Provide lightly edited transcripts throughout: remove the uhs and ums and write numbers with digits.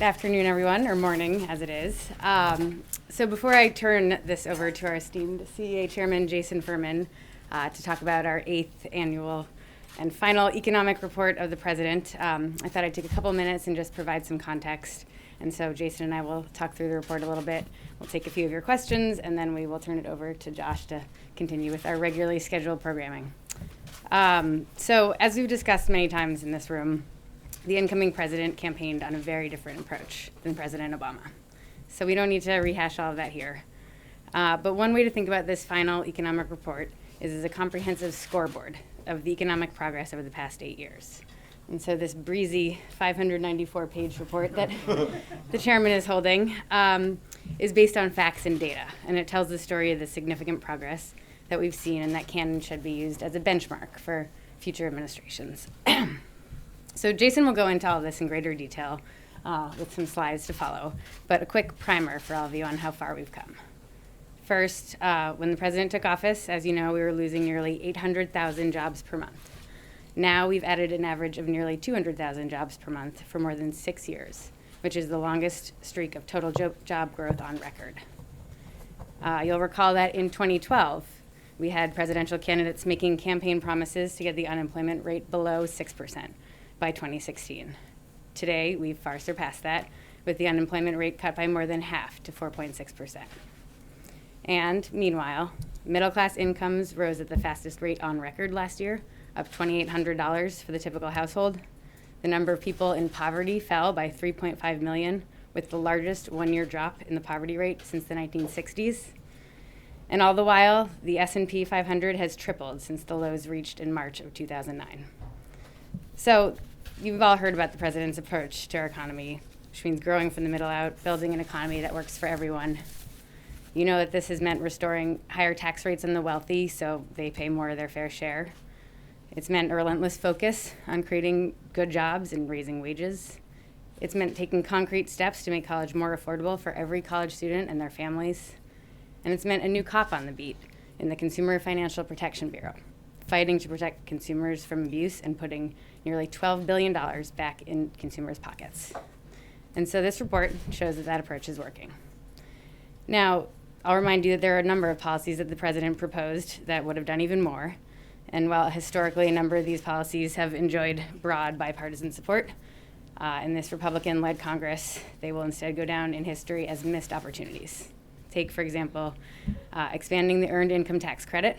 Good afternoon, everyone, or morning, as it is. So before I turn this over to our esteemed CEA Chairman, Jason Furman, to talk about our 8th annual and final economic report of the President, I thought I'd take a couple minutes and just provide some context. And so Jason and I will talk through the report a little bit. We'll take a few of your questions, and then we will turn it over to Josh to continue with our regularly scheduled programming. So as we've discussed many times in this room, the incoming president campaigned on a very different approach than President Obama. So we don't need to rehash all of that here. But one way to think about this final economic report is as a comprehensive scoreboard of the economic progress over the past 8 years. And so this breezy 594-page report that the chairman is holding is based on facts and data. And it tells the story of the significant progress that we've seen and that can and should be used as a benchmark for future administrations. So Jason will go into all of this in greater detail with some slides to follow, but a quick primer for all of you on how far we've come. First, when the president took office, as you know, we were losing nearly 800,000 jobs per month. Now we've added an average of nearly 200,000 jobs per month for more than 6 years, which is the longest streak of total job growth on record. You'll recall that in 2012, we had presidential candidates making campaign promises to get the unemployment rate below 6% by 2016. Today, we've far surpassed that, with the unemployment rate cut by more than half to 4.6%. And meanwhile, middle-class incomes rose at the fastest rate on record last year, up $2,800 for the typical household. The number of people in poverty fell by 3.5 million, with the largest one-year drop in the poverty rate since the 1960s. And all the while, the S&P 500 has tripled since the lows reached in March of 2009. So you've all heard about the president's approach to our economy, which means growing from the middle out, building an economy that works for everyone. You know that this has meant restoring higher tax rates on the wealthy so they pay more of their fair share. It's meant a relentless focus on creating good jobs and raising wages. It's meant taking concrete steps to make college more affordable for every college student and their families. And it's meant a new cop on the beat in the Consumer Financial Protection Bureau, fighting to protect consumers from abuse and putting nearly $12 billion back in consumers' pockets. And so this report shows that that approach is working. Now, I'll remind you that there are a number of policies that the president proposed that would have done even more. And while historically a number of these policies have enjoyed broad bipartisan support, in this Republican-led Congress, they will instead go down in history as missed opportunities. Take, for example, expanding the earned income tax credit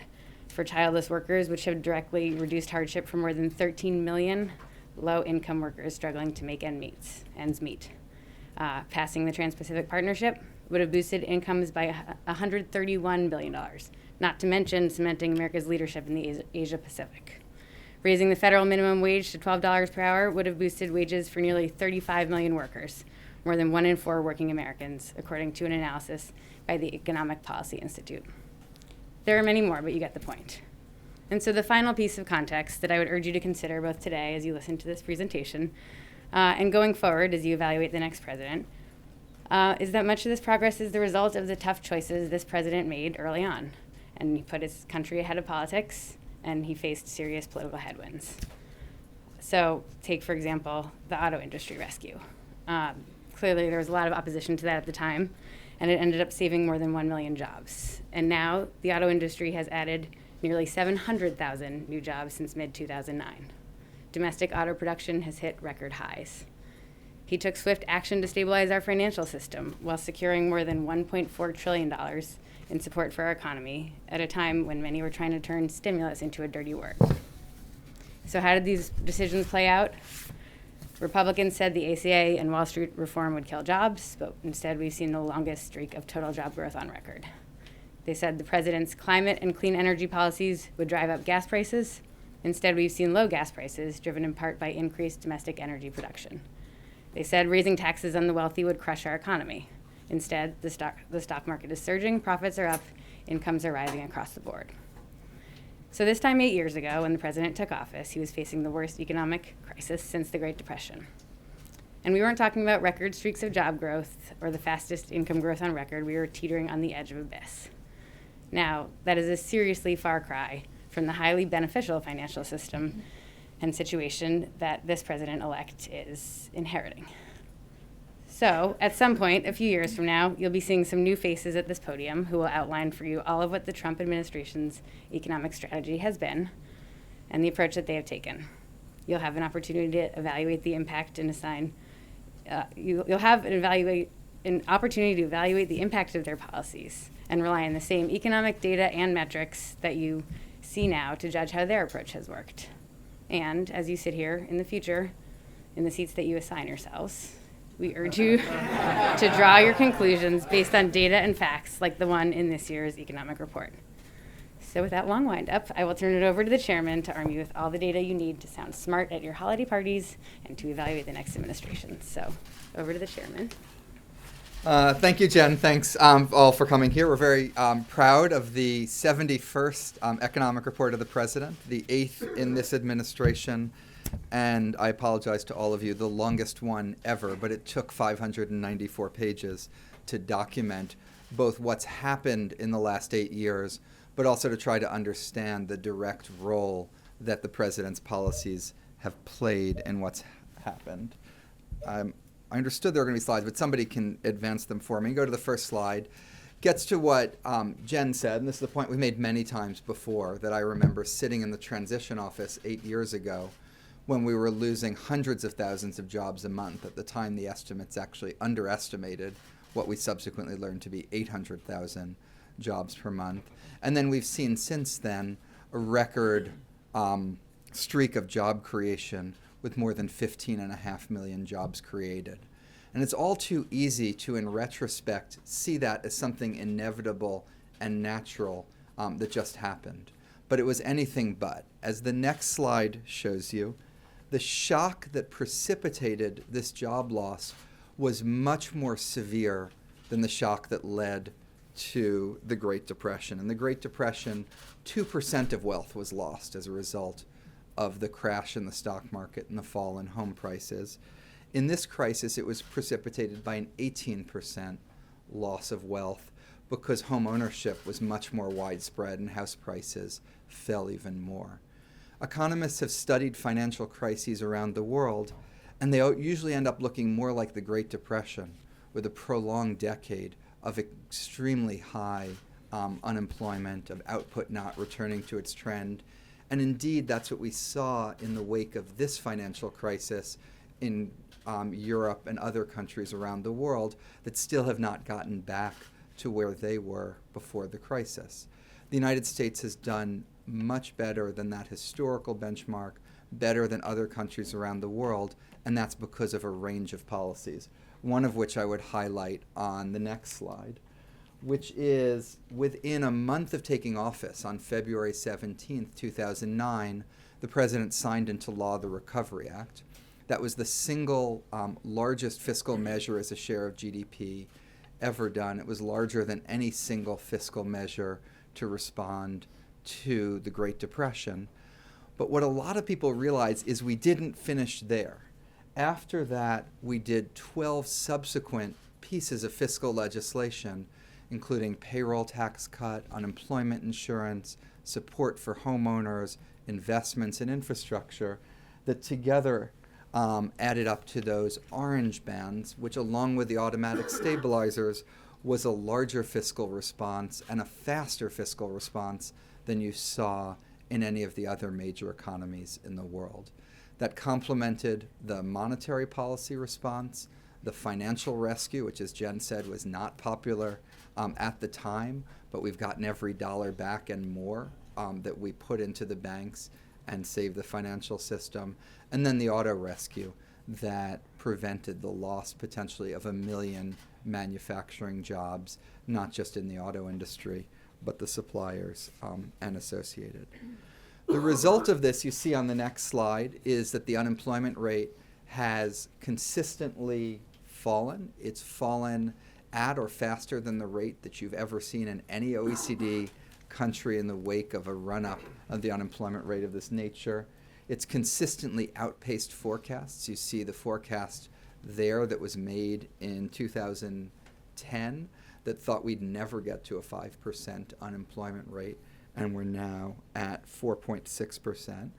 for childless workers, which have directly reduced hardship for more than 13 million low-income workers struggling to make ends meet. Passing the Trans-Pacific Partnership would have boosted incomes by $131 billion, not to mention cementing America's leadership in the Asia-Pacific. Raising the federal minimum wage to $12 per hour would have boosted wages for nearly 35 million workers, more than 1 in 4 working Americans, according to an analysis by the Economic Policy Institute. There are many more, but you get the point. And so the final piece of context that I would urge you to consider both today as you listen to this presentation and going forward as you evaluate the next president is that much of this progress is the result of the tough choices this president made early on. And he put his country ahead of politics, and he faced serious political headwinds. So take, for example, the auto industry rescue. Clearly, there was a lot of opposition to that at the time, and it ended up saving more than 1 million jobs. And now the auto industry has added nearly 700,000 new jobs since mid-2009. Domestic auto production has hit record highs. He took swift action to stabilize our financial system while securing more than $1.4 trillion in support for our economy at a time when many were trying to turn stimulus into a dirty word. So how did these decisions play out? Republicans said the ACA and Wall Street reform would kill jobs, but instead we've seen the longest streak of total job growth on record. They said the president's climate and clean energy policies would drive up gas prices. Instead, we've seen low gas prices, driven in part by increased domestic energy production. They said raising taxes on the wealthy would crush our economy. Instead, the stock market is surging, profits are up, incomes are rising across the board. So this time 8 years ago, when the president took office, he was facing the worst economic crisis since the Great Depression. And we weren't talking about record streaks of job growth or the fastest income growth on record. We were teetering on the edge of abyss. Now, that is a seriously far cry from the highly beneficial financial system and situation that this president-elect is inheriting. So, at some point, a few years from now, you'll be seeing some new faces at this podium who will outline for you all of what the Trump administration's economic strategy has been and the approach that they have taken. You'll have an opportunity to evaluate the impact and assign. You'll have an opportunity to evaluate the impact of their policies and rely on the same economic data and metrics that you see now to judge how their approach has worked. And as you sit here in the future, in the seats that you assign yourselves, we urge you to draw your conclusions based on data and facts like the one in this year's economic report. So with that long wind-up, I will turn it over to the chairman to arm you with all the data you need to sound smart at your holiday parties and to evaluate the next administration. So over to the chairman. Thank you, Jen. Thanks all for coming here. We're very proud of the 71st economic report of the president, the 8th in this administration, and I apologize to all of you, the longest one ever, but it took 594 pages to document both what's happened in the last 8 years, but also to try to understand the direct role that the president's policies have played in what's happened. I understood there were going to be slides, but somebody can advance them for me. Go to the first slide. Gets to what Jen said, and this is the point we made many times before, that I remember sitting in the transition office 8 years ago when we were losing hundreds of thousands of jobs a month. At the time, the estimates actually underestimated what we subsequently learned to be 800,000 jobs per month. And then we've seen since then a record streak of job creation with more than 15.5 million jobs created. And it's all too easy to, in retrospect, see that as something inevitable and natural that just happened. But it was anything but. As the next slide shows you, the shock that precipitated this job loss was much more severe than the shock that led to the Great Depression. In the Great Depression, 2% of wealth was lost as a result of the crash in the stock market and the fall in home prices. In this crisis, it was precipitated by an 18% loss of wealth because home ownership was much more widespread and house prices fell even more. Economists have studied financial crises around the world, and they usually end up looking more like the Great Depression, with a prolonged decade of extremely high unemployment, of output not returning to its trend. And indeed, that's what we saw in the wake of this financial crisis in Europe and other countries around the world that still have not gotten back to where they were before the crisis. The United States has done much better than that historical benchmark, better than other countries around the world, and that's because of a range of policies, one of which I would highlight on the next slide, which is within a month of taking office on February 17th, 2009, the president signed into law the Recovery Act. That was the single largest fiscal measure as a share of GDP ever done. It was larger than any single fiscal measure to respond to the Great Depression. But what a lot of people realize is we didn't finish there. After that, we did 12 subsequent pieces of fiscal legislation, including payroll tax cut, unemployment insurance, support for homeowners, investments in infrastructure, that together added up to those orange bands, which along with the automatic stabilizers was a larger fiscal response and a faster fiscal response than you saw in any of the other major economies in the world. That complemented the monetary policy response, the financial rescue, which, as Jen said, was not popular at the time, but we've gotten every dollar back and more that we put into the banks and saved the financial system. And then the auto rescue that prevented the loss potentially of 1 million manufacturing jobs, not just in the auto industry, but the suppliers and associated. The result of this, you see on the next slide, is that the unemployment rate has consistently fallen. It's fallen at or faster than the rate that you've ever seen in any OECD country in the wake of a run-up of the unemployment rate of this nature. It's consistently outpaced forecasts. You see the forecast there that was made in 2010 that thought we'd never get to a 5% unemployment rate, and we're now at 4.6%.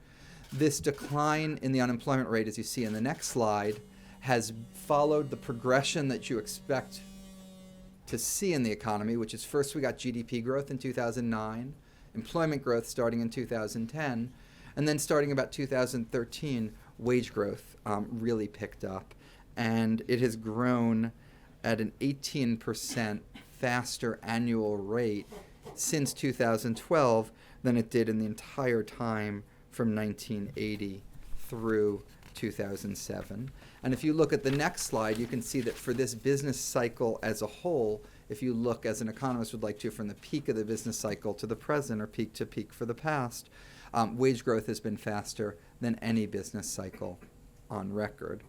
This decline in the unemployment rate, as you see in the next slide, has followed the progression that you expect to see in the economy, which is first we got GDP growth in 2009, employment growth starting in 2010, and then starting about 2013, wage growth really picked up. And it has grown at an 18% faster annual rate since 2012 than it did in the entire time from 1980 through 2007. And if you look at the next slide, you can see that for this business cycle as a whole, if you look, as an economist would like to, from the peak of the business cycle to the present, or peak to peak for the past, wage growth has been faster than any business cycle on record.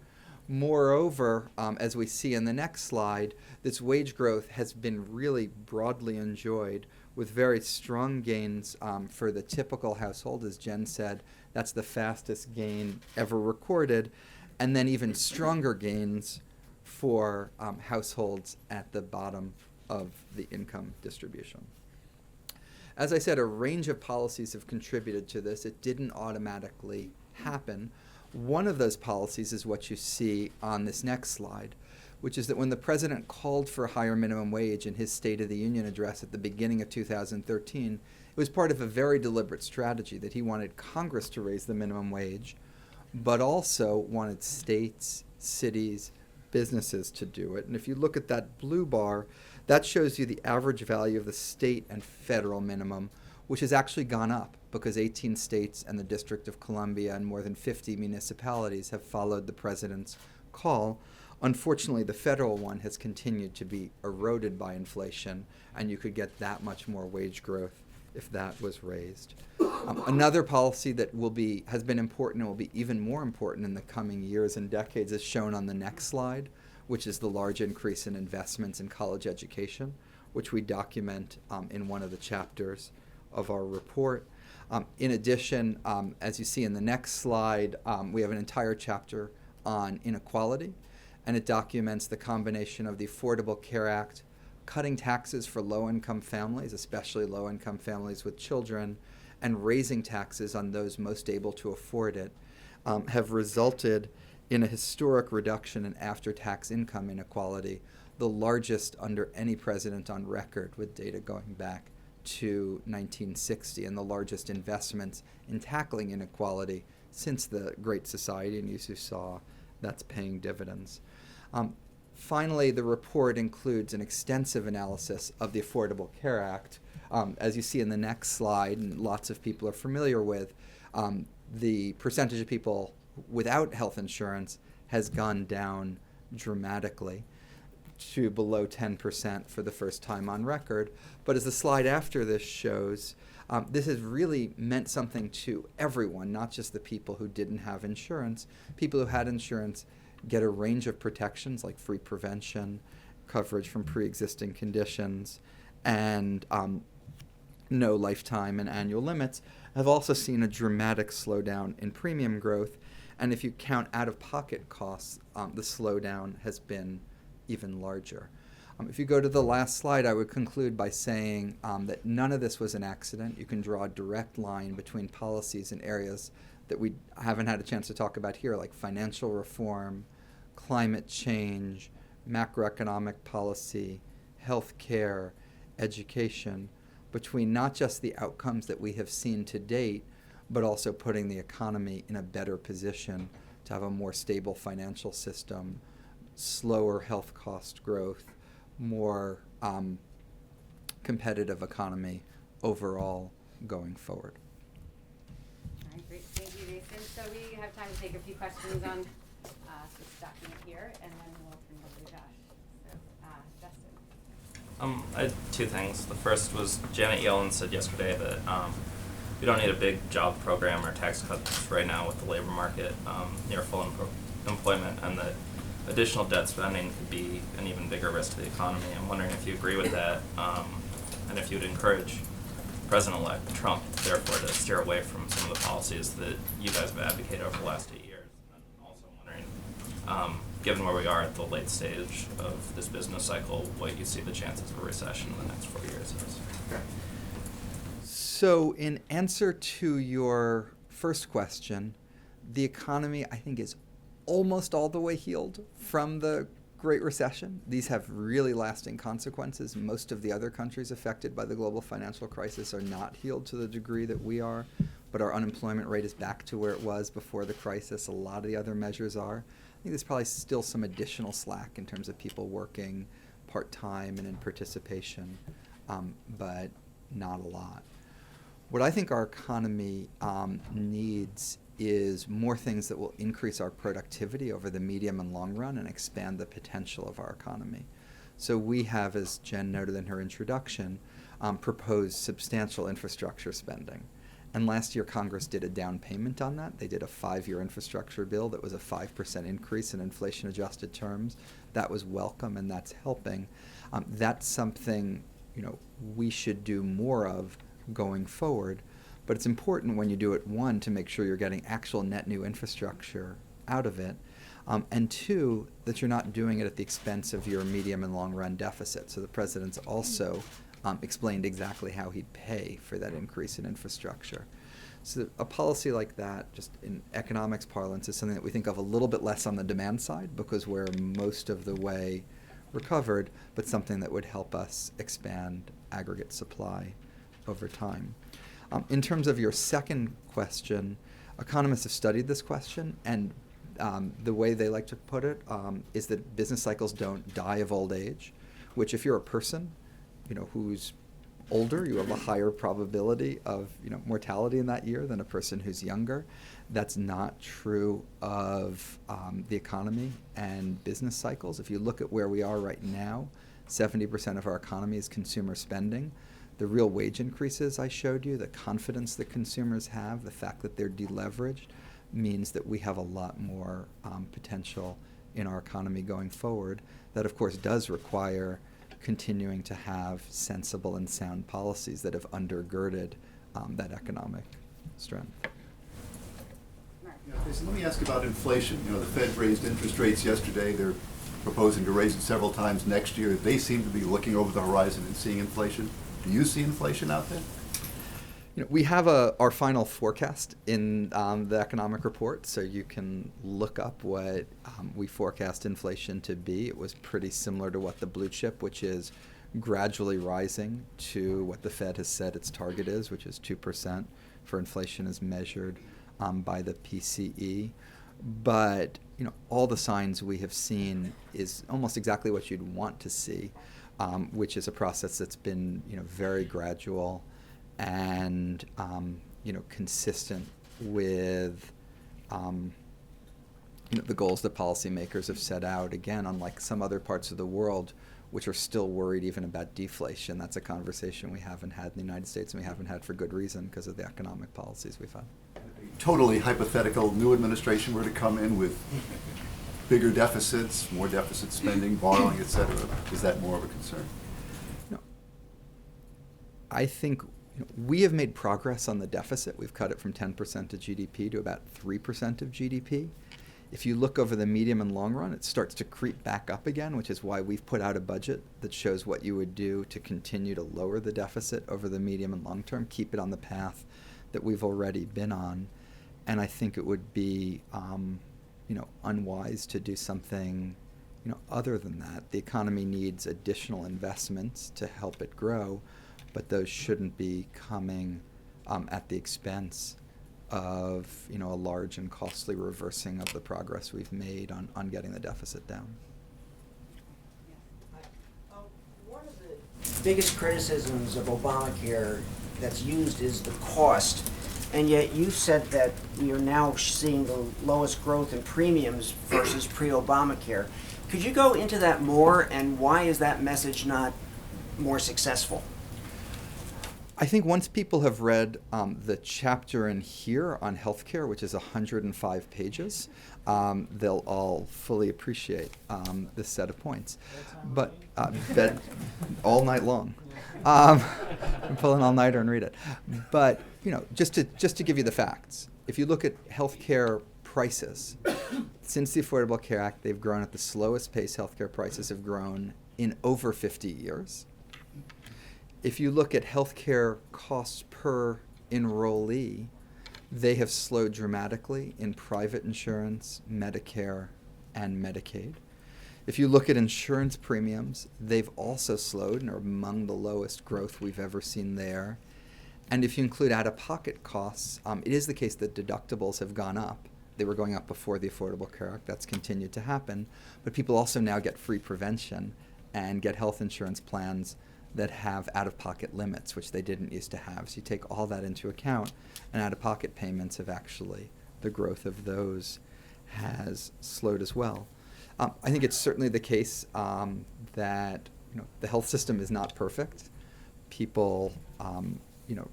Moreover, as we see in the next slide, this wage growth has been really broadly enjoyed with very strong gains for the typical household. As Jen said, that's the fastest gain ever recorded, and then even stronger gains for households at the bottom of the income distribution. As I said, a range of policies have contributed to this. It didn't automatically happen. One of those policies is what you see on this next slide, which is that when the president called for a higher minimum wage in his State of the Union address at the beginning of 2013, it was part of a very deliberate strategy that he wanted Congress to raise the minimum wage, but also wanted states, cities, businesses to do it. And if you look at that blue bar, that shows you the average value of the state and federal minimum, which has actually gone up because 18 states and the District of Columbia and more than 50 municipalities have followed the president's call. Unfortunately, the federal one has continued to be eroded by inflation, and you could get that much more wage growth if that was raised. Another policy that has been important and will be even more important in the coming years and decades is shown on the next slide, which is the large increase in investments in college education, which we document in one of the chapters of our report. In addition, as you see in the next slide, we have an entire chapter on inequality, and it documents the combination of the Affordable Care Act, cutting taxes for low-income families, especially low-income families with children, and raising taxes on those most able to afford it, have resulted in a historic reduction in after-tax income inequality, the largest under any president on record, with data going back to 1960, and the largest investments in tackling inequality since the Great Society, and as you saw, that's paying dividends. Finally, the report includes an extensive analysis of the Affordable Care Act. As you see in the next slide, and lots of people are familiar with, the percentage of people without health insurance has gone down dramatically to below 10% for the first time on record. But as the slide after this shows, this has really meant something to everyone, not just the people who didn't have insurance. People who had insurance get a range of protections like free prevention, coverage from pre-existing conditions, and no lifetime and annual limits, have also seen a dramatic slowdown in premium growth. And if you count out-of-pocket costs, the slowdown has been even larger. If you go to the last slide, I would conclude by saying that none of this was an accident. You can draw a direct line between policies in areas that we haven't had a chance to talk about here, like financial reform, climate change, macroeconomic policy, health care, education, between not just the outcomes that we have seen to date, but also putting the economy in a better position to have a more stable financial system, slower health cost growth, more competitive economy overall going forward. All right, great. Thank you, Jason. So we have time to take a few questions on this document here, and then we'll turn it over to Josh. So, Justin. I had two things. The first was Janet Yellen said yesterday that we don't need a big job program or tax cuts right now with the labor market near full employment, and that additional debt spending could be an even bigger risk to the economy. I'm wondering if you agree with that, and if you would encourage President-elect Trump, therefore, to steer away from some of the policies that you guys have advocated over the last 8 years. And also wondering, given where we are at the late stage of this business cycle, what you see the chances of a recession in the next 4 years is. Okay. So in answer to your first question, the economy, I think, is almost all the way healed from the Great Recession. These have really lasting consequences. Most of the other countries affected by the global financial crisis are not healed to the degree that we are, but our unemployment rate is back to where it was before the crisis. A lot of the other measures are. I think there's probably still some additional slack in terms of people working part-time and in participation, but not a lot. What I think our economy needs is more things that will increase our productivity over the medium and long run and expand the potential of our economy. So we have, as Jen noted in her introduction, proposed substantial infrastructure spending. And last year, Congress did a down payment on that. They did a 5-year infrastructure bill that was a 5% increase in inflation-adjusted terms. That was welcome, and that's helping. That's something, we should do more of going forward. But it's important when you do it, one, to make sure you're getting actual net new infrastructure out of it, and two, that you're not doing it at the expense of your medium and long run deficit. So the president's also explained exactly how he'd pay for that increase in infrastructure. So a policy like that, just in economics parlance, is something that we think of a little bit less on the demand side because we're most of the way recovered, but something that would help us expand aggregate supply over time. In terms of your second question, economists have studied this question, and the way they like to put it is that business cycles don't die of old age, which if you're a person, who's older, you have a higher probability of, mortality in that year than a person who's younger. That's not true of the economy and business cycles. If you look at where we are right now, 70% of our economy is consumer spending. The real wage increases I showed you, the confidence that consumers have, the fact that they're deleveraged, means that we have a lot more potential in our economy going forward. That, of course, does require continuing to have sensible and sound policies that have undergirded that economic strength. Yeah, Jason, let me ask about inflation. The Fed raised interest rates yesterday. They're proposing to raise it several times next year. They seem to be looking over the horizon and seeing inflation. Do you see inflation out there? We have our final forecast in the economic report, so you can look up what we forecast inflation to be. It was pretty similar to what the blue chip, which is gradually rising, to what the Fed has said its target is, which is 2% for inflation as measured by the PCE. But all the signs we have seen is almost exactly what you'd want to see, which is a process that's been very gradual and consistent with the goals that policymakers have set out. Again, unlike some other parts of the world, which are still worried even about deflation, that's a conversation we haven't had in the United States, and we haven't had for good reason because of the economic policies we've had. Totally hypothetical, new administration were to come in with bigger deficits, more deficit spending, borrowing, et cetera. Is that more of a concern? I think we have made progress on the deficit. We've cut it from 10% of GDP to about 3% of GDP. If you look over the medium and long run, it starts to creep back up again, which is why we've put out a budget that shows what you would do to continue to lower the deficit over the medium and long term, keep it on the path that we've already been on. And I think it would be unwise to do something other than that. The economy needs additional investments to help it grow, but those shouldn't be coming at the expense of a large and costly reversing of the progress we've made on getting the deficit down. One of the biggest criticisms of Obamacare that's used is the cost, and yet you said that we are now seeing the lowest growth in premiums versus pre-Obamacare. Could you go into that more, and why is that message not more successful? I think once people have read the chapter in here on healthcare, which is 105 pages, they'll all fully appreciate this set of points. But all night long. Pull an all-nighter and read it. But just to give you the facts, if you look at healthcare prices, since the Affordable Care Act, they've grown at the slowest pace healthcare prices have grown in over 50 years. If you look at healthcare costs per enrollee, They have slowed dramatically in private insurance, Medicare, and Medicaid. If you look at insurance premiums, they've also slowed and are among the lowest growth we've ever seen there. And if you include out-of-pocket costs, it is the case that deductibles have gone up. They were going up before the Affordable Care Act. That's continued to happen. But people also now get free prevention and get health insurance plans that have out-of-pocket limits, which they didn't used to have. So you take all that into account, and out-of-pocket payments have actually, the growth of those has slowed as well. I think it's certainly the case that the health system is not perfect. People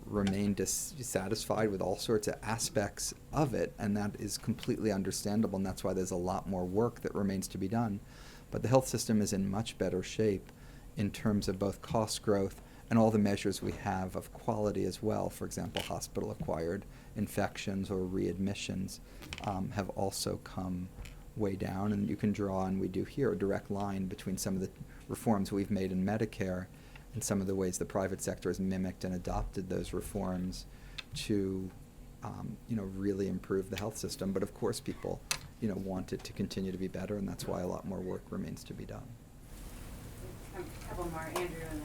remain dissatisfied with all sorts of aspects of it, and that is completely understandable, and that's why there's a lot more work that remains to be done. But the health system is in much better shape in terms of both cost growth and all the measures we have of quality as well. For example, hospital-acquired infections or readmissions have also come way down, and you can draw, and we do here, a direct line between some of the reforms we've made in Medicare and some of the ways the private sector has mimicked and adopted those reforms to really improve the health system. But of course people want it to continue to be better, and that's why a lot more work remains to be done. A couple more, Andrew, and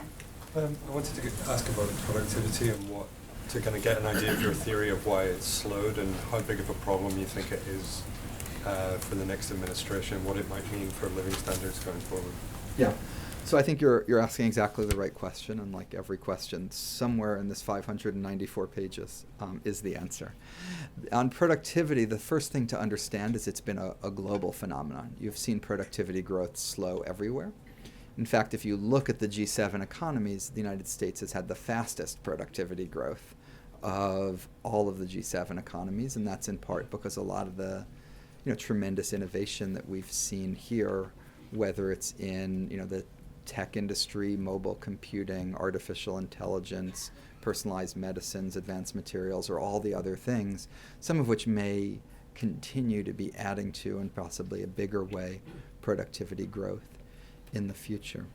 then. I wanted to ask about productivity and to kind of get an idea of your theory of why it's slowed and how big of a problem you think it is for the next administration, what it might mean for living standards going forward. Yeah. So I think you're asking exactly the right question, and like every question, somewhere in this 594 pages is the answer. On productivity, the first thing to understand is it's been a global phenomenon. You've seen productivity growth slow everywhere. In fact, if you look at the G7 economies, the United States has had the fastest productivity growth of all of the G7 economies, and that's in part because a lot of the tremendous innovation that we've seen here, whether it's in the tech industry, mobile computing, artificial intelligence, personalized medicines, advanced materials, or all the other things, some of which may continue to be adding to, in possibly a bigger way, productivity growth in the future.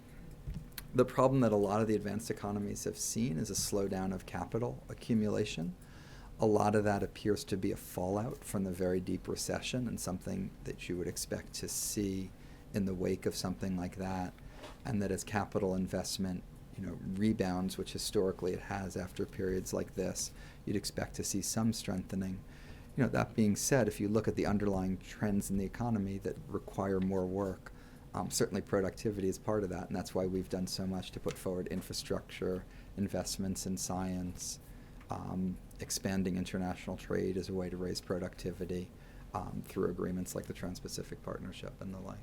The problem that a lot of the advanced economies have seen is a slowdown of capital accumulation. A lot of that appears to be a fallout from the very deep recession, and something that you would expect to see in the wake of something like that, and that as capital investment rebounds, which historically it has after periods like this, you'd expect to see some strengthening. That being said, if you look at the underlying trends in the economy that require more work, certainly productivity is part of that, and that's why we've done so much to put forward infrastructure, investments in science, expanding international trade as a way to raise productivity through agreements like the Trans-Pacific Partnership and the like.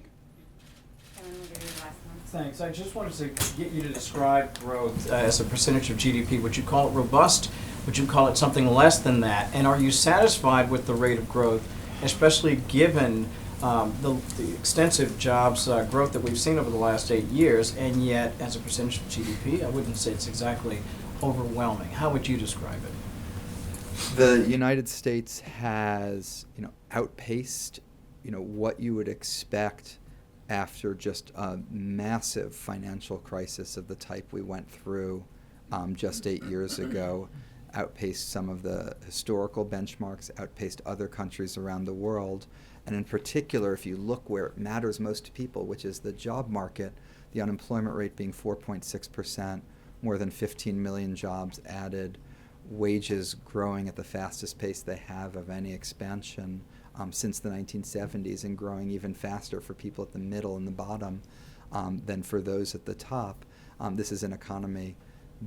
Kevin, we'll give you the last one. Thanks. I just wanted to get you to describe growth as a percentage of GDP. Would you call it robust? Would you call it something less than that? And are you satisfied with the rate of growth, especially given the extensive jobs growth that we've seen over the last 8 years, and yet as a percentage of GDP, I wouldn't say it's exactly overwhelming. How would you describe it? The United States has, outpaced, what you would expect after just a massive financial crisis of the type we went through just 8 years ago, outpaced some of the historical benchmarks, outpaced other countries around the world. And in particular, if you look where it matters most to people, which is the job market, the unemployment rate being 4.6%, more than 15 million jobs added, wages growing at the fastest pace they have of any expansion since the 1970s, and growing even faster for people at the middle and the bottom than for those at the top. This is an economy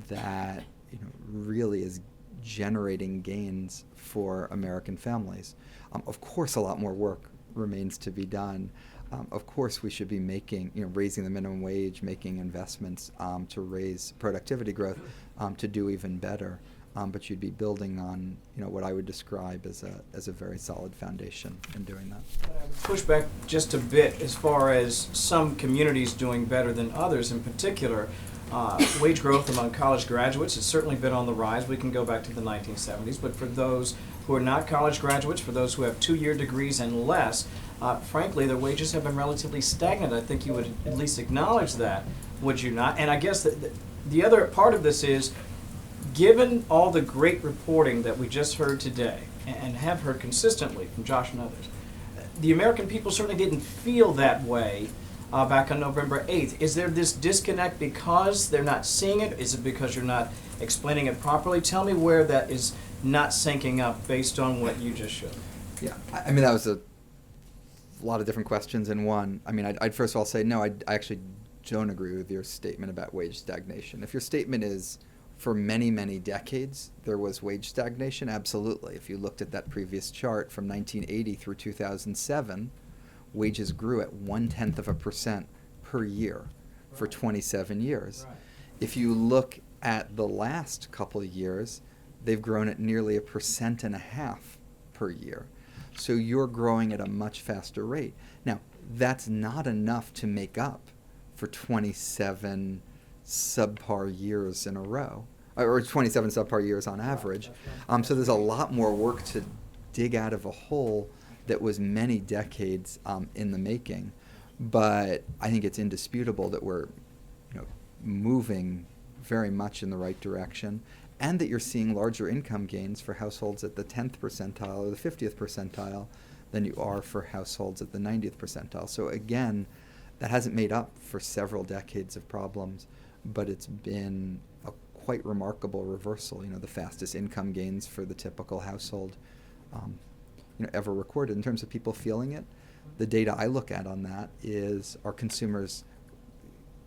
that really is generating gains for American families. Of course, a lot more work remains to be done. Of course, we should be making, raising the minimum wage, making investments to raise productivity growth to do even better. But you'd be building on, what I would describe as a very solid foundation in doing that. But I would push back just a bit as far as some communities doing better than others. In particular, wage growth among college graduates has certainly been on the rise. We can go back to the 1970s, but for those who are not college graduates, for those who have 2-year degrees and less, frankly, their wages have been relatively stagnant. I think you would at least acknowledge that, would you not? And I guess that the other part of this is, given all the great reporting that we just heard today, and have heard consistently from Josh and others, the American people certainly didn't feel that way back on November 8th. Is there this disconnect because they're not seeing it? Is it because you're not explaining it properly? Tell me where that is not syncing up based on what you just showed. Yeah, I mean, that was a lot of different questions in one. I mean, I'd first of all say, no, I actually don't agree with your statement about wage stagnation. If your statement is, for many, many decades, there was wage stagnation, absolutely. If you looked at that previous chart from 1980 through 2007, wages grew at 0.1% per year for 27 years. Right. If you look at the last couple of years, they've grown at nearly 1.5% per year. So you're growing at a much faster rate. Now, that's not enough to make up for 27 subpar years in a row, or 27 subpar years on average. So there's a lot more work to dig out of a hole that was many decades in the making. But I think it's indisputable that we're moving very much in the right direction, and that you're seeing larger income gains for households at the 10th percentile or the 50th percentile than you are for households at the 90th percentile. So again, that hasn't made up for several decades of problems, but it's been a quite remarkable reversal. The fastest income gains for the typical household ever recorded. In terms of people feeling it, the data I look at on that is, are consumers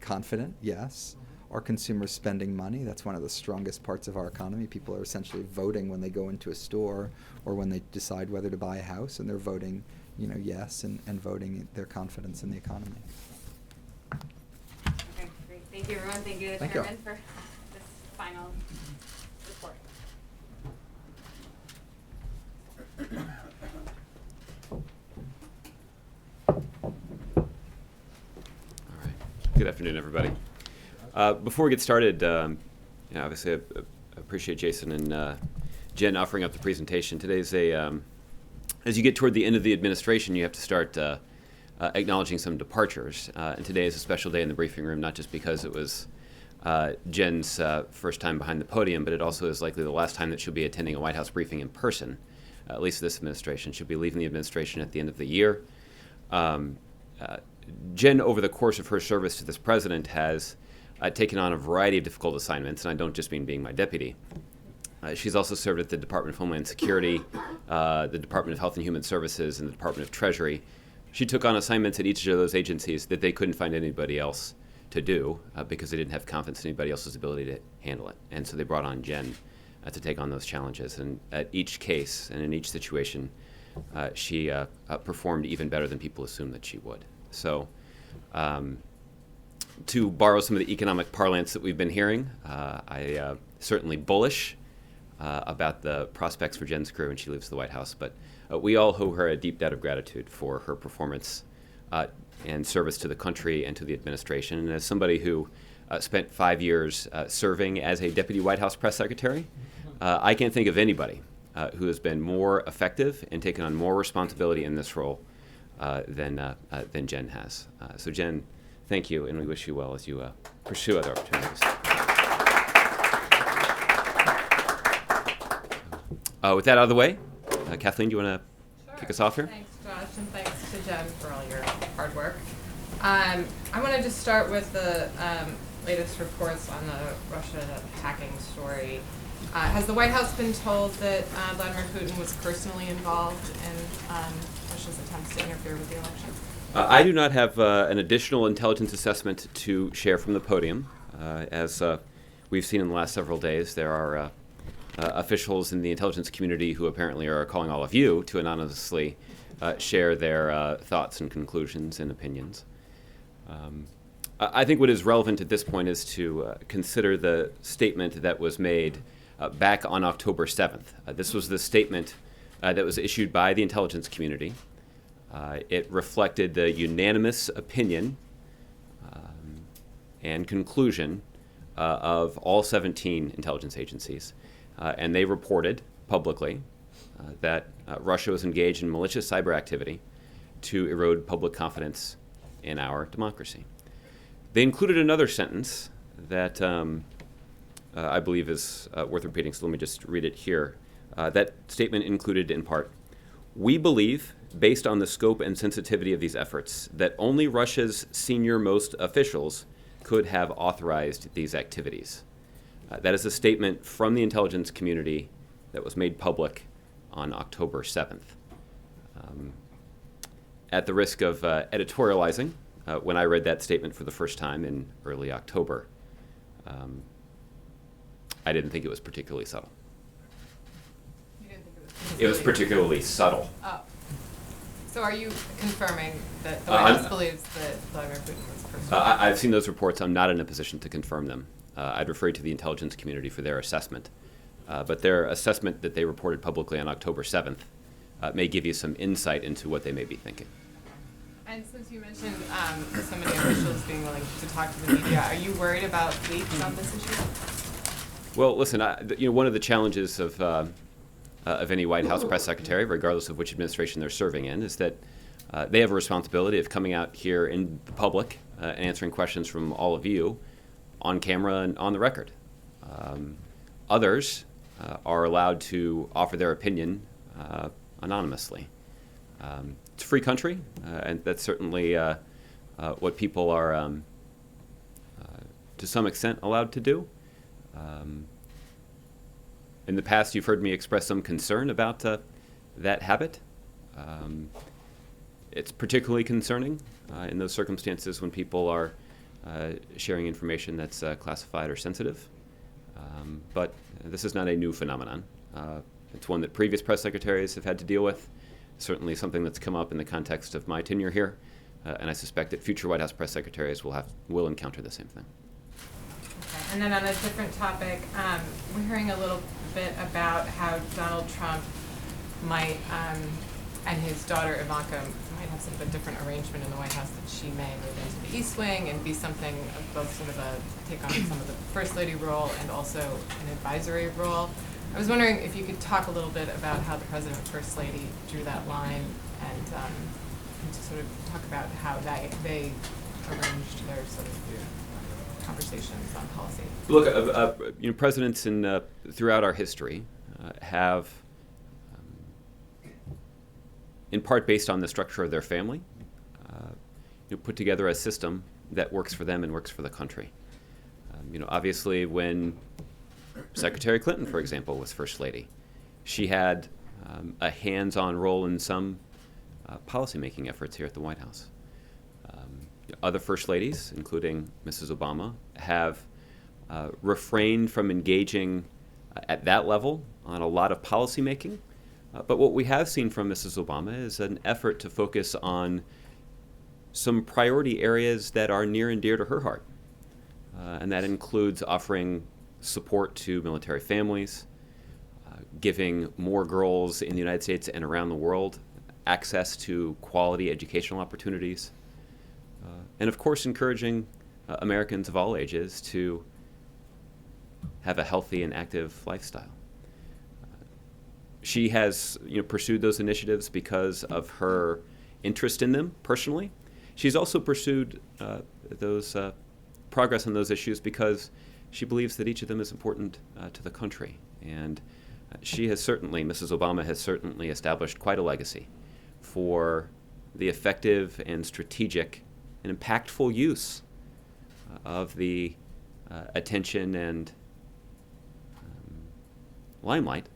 confident? Yes. Are consumers spending money? That's one of the strongest parts of our economy. People are essentially voting when they go into a store or when they decide whether to buy a house, and they're voting, yes, and voting their confidence in the economy. Okay, great. Thank you, everyone. Thank you to the Thank you. chairman for this final report. All right. Good afternoon, everybody. Before we get started, obviously I appreciate Jason and Jen offering up the presentation. Today's as you get toward the end of the administration, you have to start acknowledging some departures. And today is a special day in the briefing room, not just because it was Jen's first time behind the podium, but it also is likely the last time that she'll be attending a White House briefing in person, at least this administration. She'll be leaving the administration at the end of the year. Jen, over the course of her service to this president, has taken on a variety of difficult assignments, and I don't just mean being my deputy. She's also served at the Department of Homeland Security, the Department of Health and Human Services, and the Department of Treasury. She took on assignments at each of those agencies that they couldn't find anybody else to do because they didn't have confidence in anybody else's ability to handle it. And so they brought on Jen to take on those challenges. And at each case and in each situation, she performed even better than people assumed that she would. So to borrow some of the economic parlance that we've been hearing, I certainly bullish about the prospects for Jen's career when she leaves the White House. But we all owe her a deep debt of gratitude for her performance and service to the country and to the administration. And as somebody who spent 5 years serving as a deputy White House press secretary, I can't think of anybody who has been more effective and taken on more responsibility in this role than Jen has. So Jen, thank you, and we wish you well as you pursue other opportunities. With that out of the way, Kathleen, do you want to kick us off here? Thanks, Josh, and thanks to Jen for all your hard work. I want to just start with the latest reports on the Russia hacking story. Has the White House been told that Vladimir Putin was personally involved in Russia's attempts to interfere with the election? I do not have an additional intelligence assessment to share from the podium. As we've seen in the last several days, there are officials in the intelligence community who apparently are calling all of you to anonymously share their thoughts and conclusions and opinions. I think what is relevant at this point is to consider the statement that was made back on October 7th. This was the statement that was issued by the intelligence community. It reflected the unanimous opinion and conclusion of all 17 intelligence agencies. And they reported publicly that Russia was engaged in malicious cyber activity to erode public confidence in our democracy. They included another sentence that I believe is worth repeating, so let me just read it here. That statement included in part, "We believe, based on the scope and sensitivity of these efforts, that only Russia's senior-most officials could have authorized these activities." That is a statement from the intelligence community that was made public on October 7th. At the risk of editorializing, when I read that statement for the first time in early October, I didn't think it was particularly subtle. You didn't think it was It was particularly subtle. Oh. So are you confirming that the White House believes that Vladimir Putin was personally? I've seen those reports. I'm not in a position to confirm them. I'd refer you to the intelligence community for their assessment. But their assessment that they reported publicly on October 7th may give you some insight into what they may be thinking. And since you mentioned so many officials being willing to talk to the media, are you worried about leaks on this issue? Well, listen, one of the challenges of any White House press secretary, regardless of which administration they're serving in, is that they have a responsibility of coming out here in the public and answering questions from all of you on camera and on the record. Others are allowed to offer their opinion anonymously. It's a free country, and that's certainly what people are, to some extent, allowed to do. In the past, you've heard me express some concern about that habit. It's particularly concerning in those circumstances when people are sharing information that's classified or sensitive. But this is not a new phenomenon. It's one that previous press secretaries have had to deal with. Certainly something that's come up in the context of my tenure here, and I suspect that future White House press secretaries will encounter the same thing. Okay. And then on a different topic, we're hearing a little bit about how Donald Trump might, and his daughter Ivanka, might have sort of a different arrangement in the White House, that she may move into the East Wing and be something of both sort of a take on some of the First Lady role and also an advisory role. I was wondering if you could talk a little bit about how the President and First Lady drew that line, and to sort of talk about how they arranged their sort of conversations on policy. Look, presidents throughout our history have, in part based on the structure of their family, put together a system that works for them and works for the country. Obviously, when Secretary Clinton, for example, was First Lady, she had a hands-on role in some policy-making efforts here at the White House. Other First Ladies, including Mrs. Obama, have refrained from engaging at that level on a lot of policy-making. But what we have seen from Mrs. Obama is an effort to focus on some priority areas that are near and dear to her heart. And that includes offering support to military families, giving more girls in the United States and around the world access to quality educational opportunities, and of course encouraging Americans of all ages to have a healthy and active lifestyle. She has pursued those initiatives because of her interest in them personally. She's also pursued those progress on those issues because she believes that each of them is important to the country. And Mrs. Obama has certainly established quite a legacy for the effective and strategic and impactful use of the attention and limelight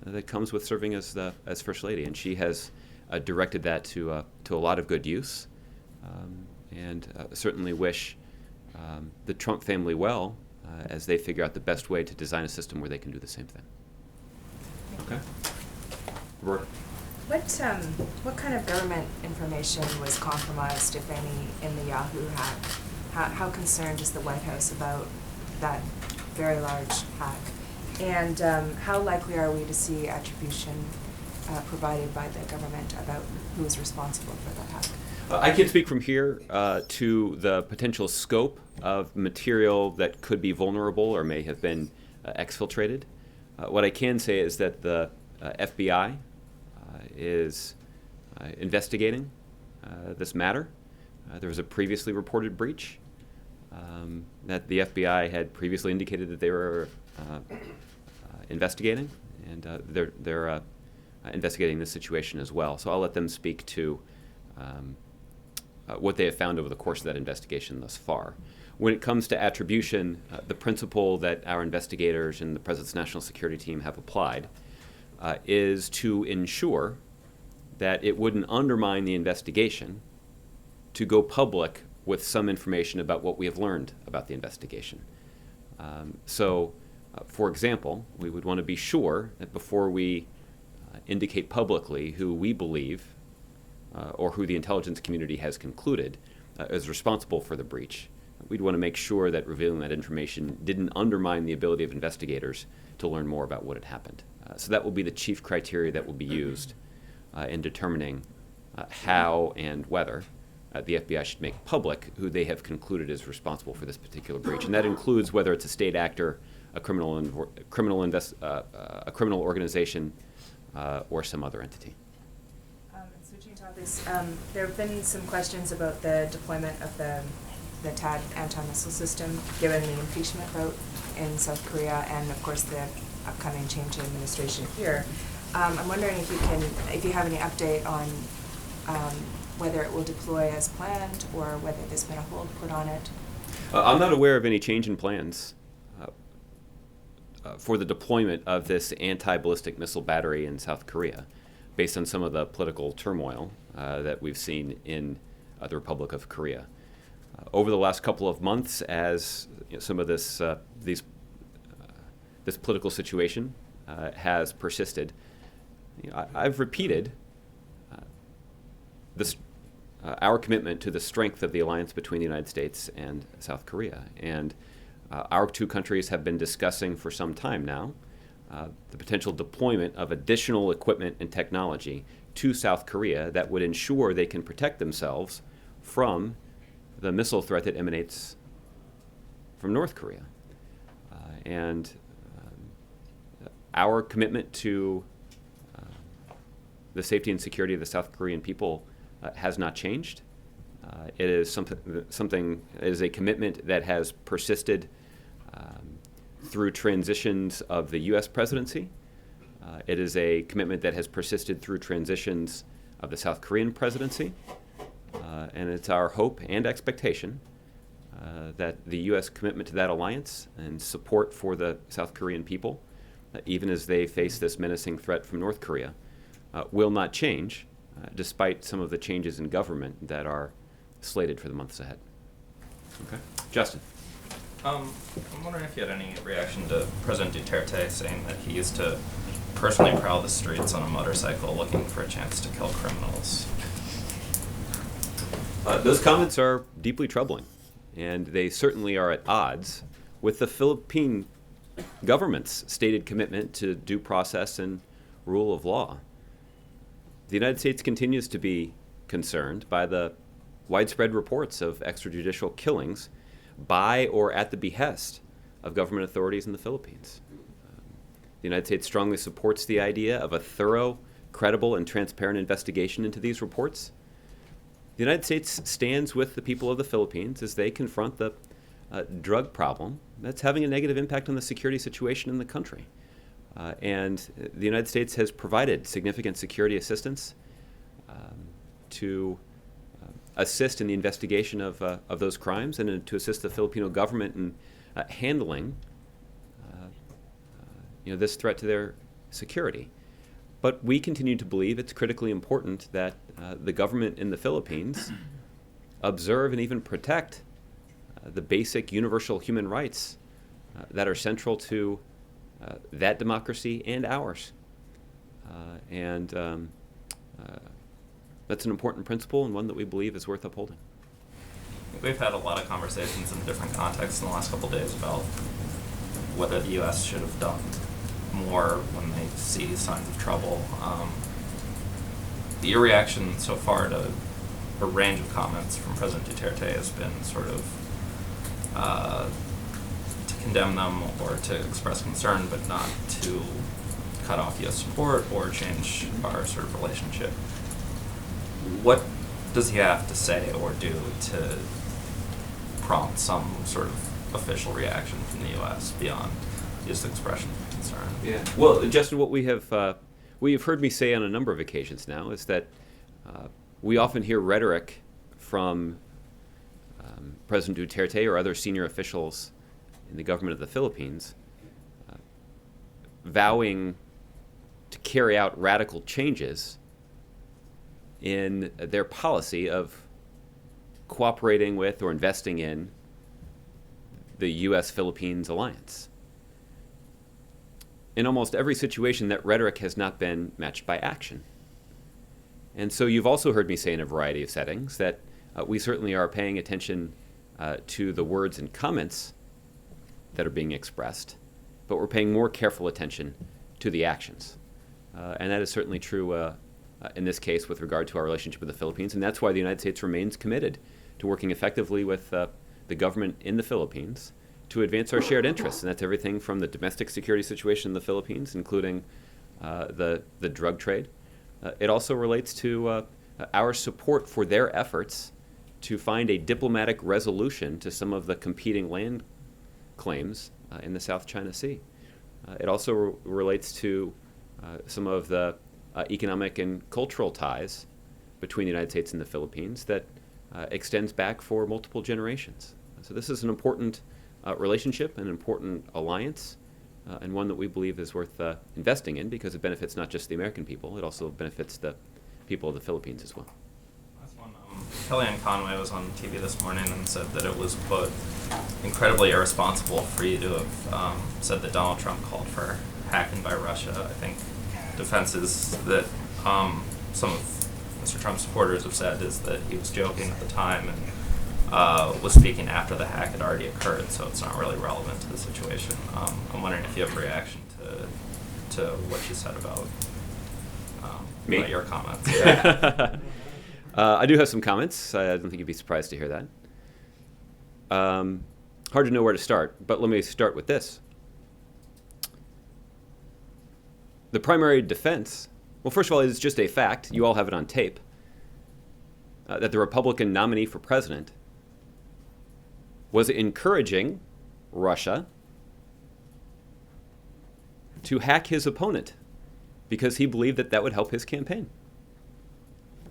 that comes with serving as First Lady. And she has directed that to a lot of good use, and certainly wish the Trump family well as they figure out the best way to design a system where they can do the same thing. Okay. Roberta. What kind of government information was compromised, if any, in the Yahoo hack? How concerned is the White House about that very large hack? And how likely are we to see attribution provided by the government about who is responsible for that hack? I can't speak from here to the potential scope of material that could be vulnerable or may have been exfiltrated. What I can say is that the FBI is investigating this matter. There was a previously reported breach that the FBI had previously indicated that they were investigating, and they're investigating this situation as well. So I'll let them speak to what they have found over the course of that investigation thus far. When it comes to attribution, the principle that our investigators and the President's National Security Team have applied is to ensure that it wouldn't undermine the investigation to go public with some information about what we have learned about the investigation. For example, we would want to be sure that before we indicate publicly who we believe or who the intelligence community has concluded is responsible for the breach, we'd want to make sure that revealing that information didn't undermine the ability of investigators to learn more about what had happened. So that will be the chief criteria that will be used in determining how and whether the FBI should make public who they have concluded is responsible for this particular breach. And that includes whether it's a state actor, a criminal organization, or some other entity. Switching topics, there have been some questions about the deployment of the THAAD anti-missile system, given the impeachment vote in South Korea and, of course, the upcoming change in administration here. I'm wondering if you have any update on whether it will deploy as planned or whether there's been a hold put on it. I'm not aware of any change in plans for the deployment of this anti-ballistic missile battery in South Korea, based on some of the political turmoil that we've seen in the Republic of Korea. Over the last couple of months, as some of this political situation has persisted, I've repeated our commitment to the strength of the alliance between the United States and South Korea. And our two countries have been discussing for some time now the potential deployment of additional equipment and technology to South Korea that would ensure they can protect themselves from the missile threat that emanates from North Korea. Our commitment to the safety and security of the South Korean people has not changed. It is it is a commitment that has persisted through transitions of the U.S. presidency. It is a commitment that has persisted through transitions of the South Korean presidency. And it's our hope and expectation that the U.S. commitment to that alliance and support for the South Korean people, even as they face this menacing threat from North Korea, will not change, despite some of the changes in government that are slated for the months ahead. Okay, Justin. I'm wondering if you had any reaction to President Duterte saying that he used to personally prowl the streets on a motorcycle looking for a chance to kill criminals. Those comments are deeply troubling, and they certainly are at odds with the Philippine government's stated commitment to due process and rule of law. The United States continues to be concerned by the widespread reports of extrajudicial killings by or at the behest of government authorities in the Philippines. The United States strongly supports the idea of a thorough, credible, and transparent investigation into these reports. The United States stands with the people of the Philippines as they confront the drug problem that's having a negative impact on the security situation in the country. And the United States has provided significant security assistance to assist in the investigation of those crimes and to assist the Filipino government in handling this threat to their security. But we continue to believe it's critically important that the government in the Philippines observe and even protect the basic universal human rights that are central to that democracy and ours. That's an important principle and one that we believe is worth upholding. We've had a lot of conversations in different contexts in the last couple of days about whether the U.S. should have done more when they see signs of trouble. Your reaction so far to a range of comments from President Duterte has been sort of to condemn them or to express concern, but not to cut off U.S. support or change our sort of relationship. What does he have to say or do to prompt some sort of official reaction from the U.S. beyond just expression of concern. Yeah. Well, Justin, what you've heard me say on a number of occasions now is that we often hear rhetoric from President Duterte or other senior officials in the government of the Philippines vowing to carry out radical changes in their policy of cooperating with or investing in the U.S.-Philippines alliance. In almost every situation, that rhetoric has not been matched by action. And so you've also heard me say in a variety of settings that we certainly are paying attention to the words and comments that are being expressed, but we're paying more careful attention to the actions. And that is certainly true in this case with regard to our relationship with the Philippines, and that's why the United States remains committed to working effectively with the government in the Philippines to advance our shared interests, and that's everything from the domestic security situation in the Philippines, including the drug trade. It also relates to our support for their efforts to find a diplomatic resolution to some of the competing land claims in the South China Sea. It also relates to some of the economic and cultural ties between the United States and the Philippines that extends back for multiple generations. So this is an important relationship, an important alliance, and one that we believe is worth investing in because it benefits not just the American people, it also benefits the people of the Philippines as well. Last one, Kellyanne Conway was on TV this morning and said that it was, quote, incredibly irresponsible for you to have said that Donald Trump called for hacking by Russia. I think defenses that some of Mr. Trump's supporters have said is that he was joking at the time and was speaking after the hack had already occurred, so it's not really relevant to the situation. I'm wondering if you have a reaction to what you said about your comments. I do have some comments. I don't think you'd be surprised to hear that. Hard to know where to start, but let me start with this. The primary defense, well, first of all, it's just a fact, you all have it on tape, that the Republican nominee for president was encouraging Russia to hack his opponent because he believed that that would help his campaign.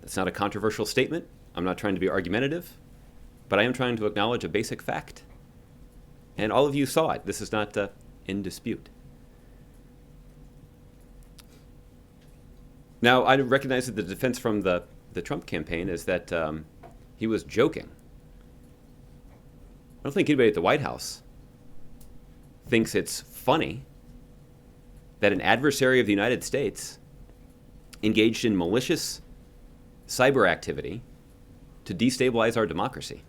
That's not a controversial statement. I'm not trying to be argumentative, but I am trying to acknowledge a basic fact. And all of you saw it. This is not in dispute. Now, I recognize that the defense from the Trump campaign is that he was joking. I don't think anybody at the White House thinks it's funny that an adversary of the United States engaged in malicious cyber activity to destabilize our democracy.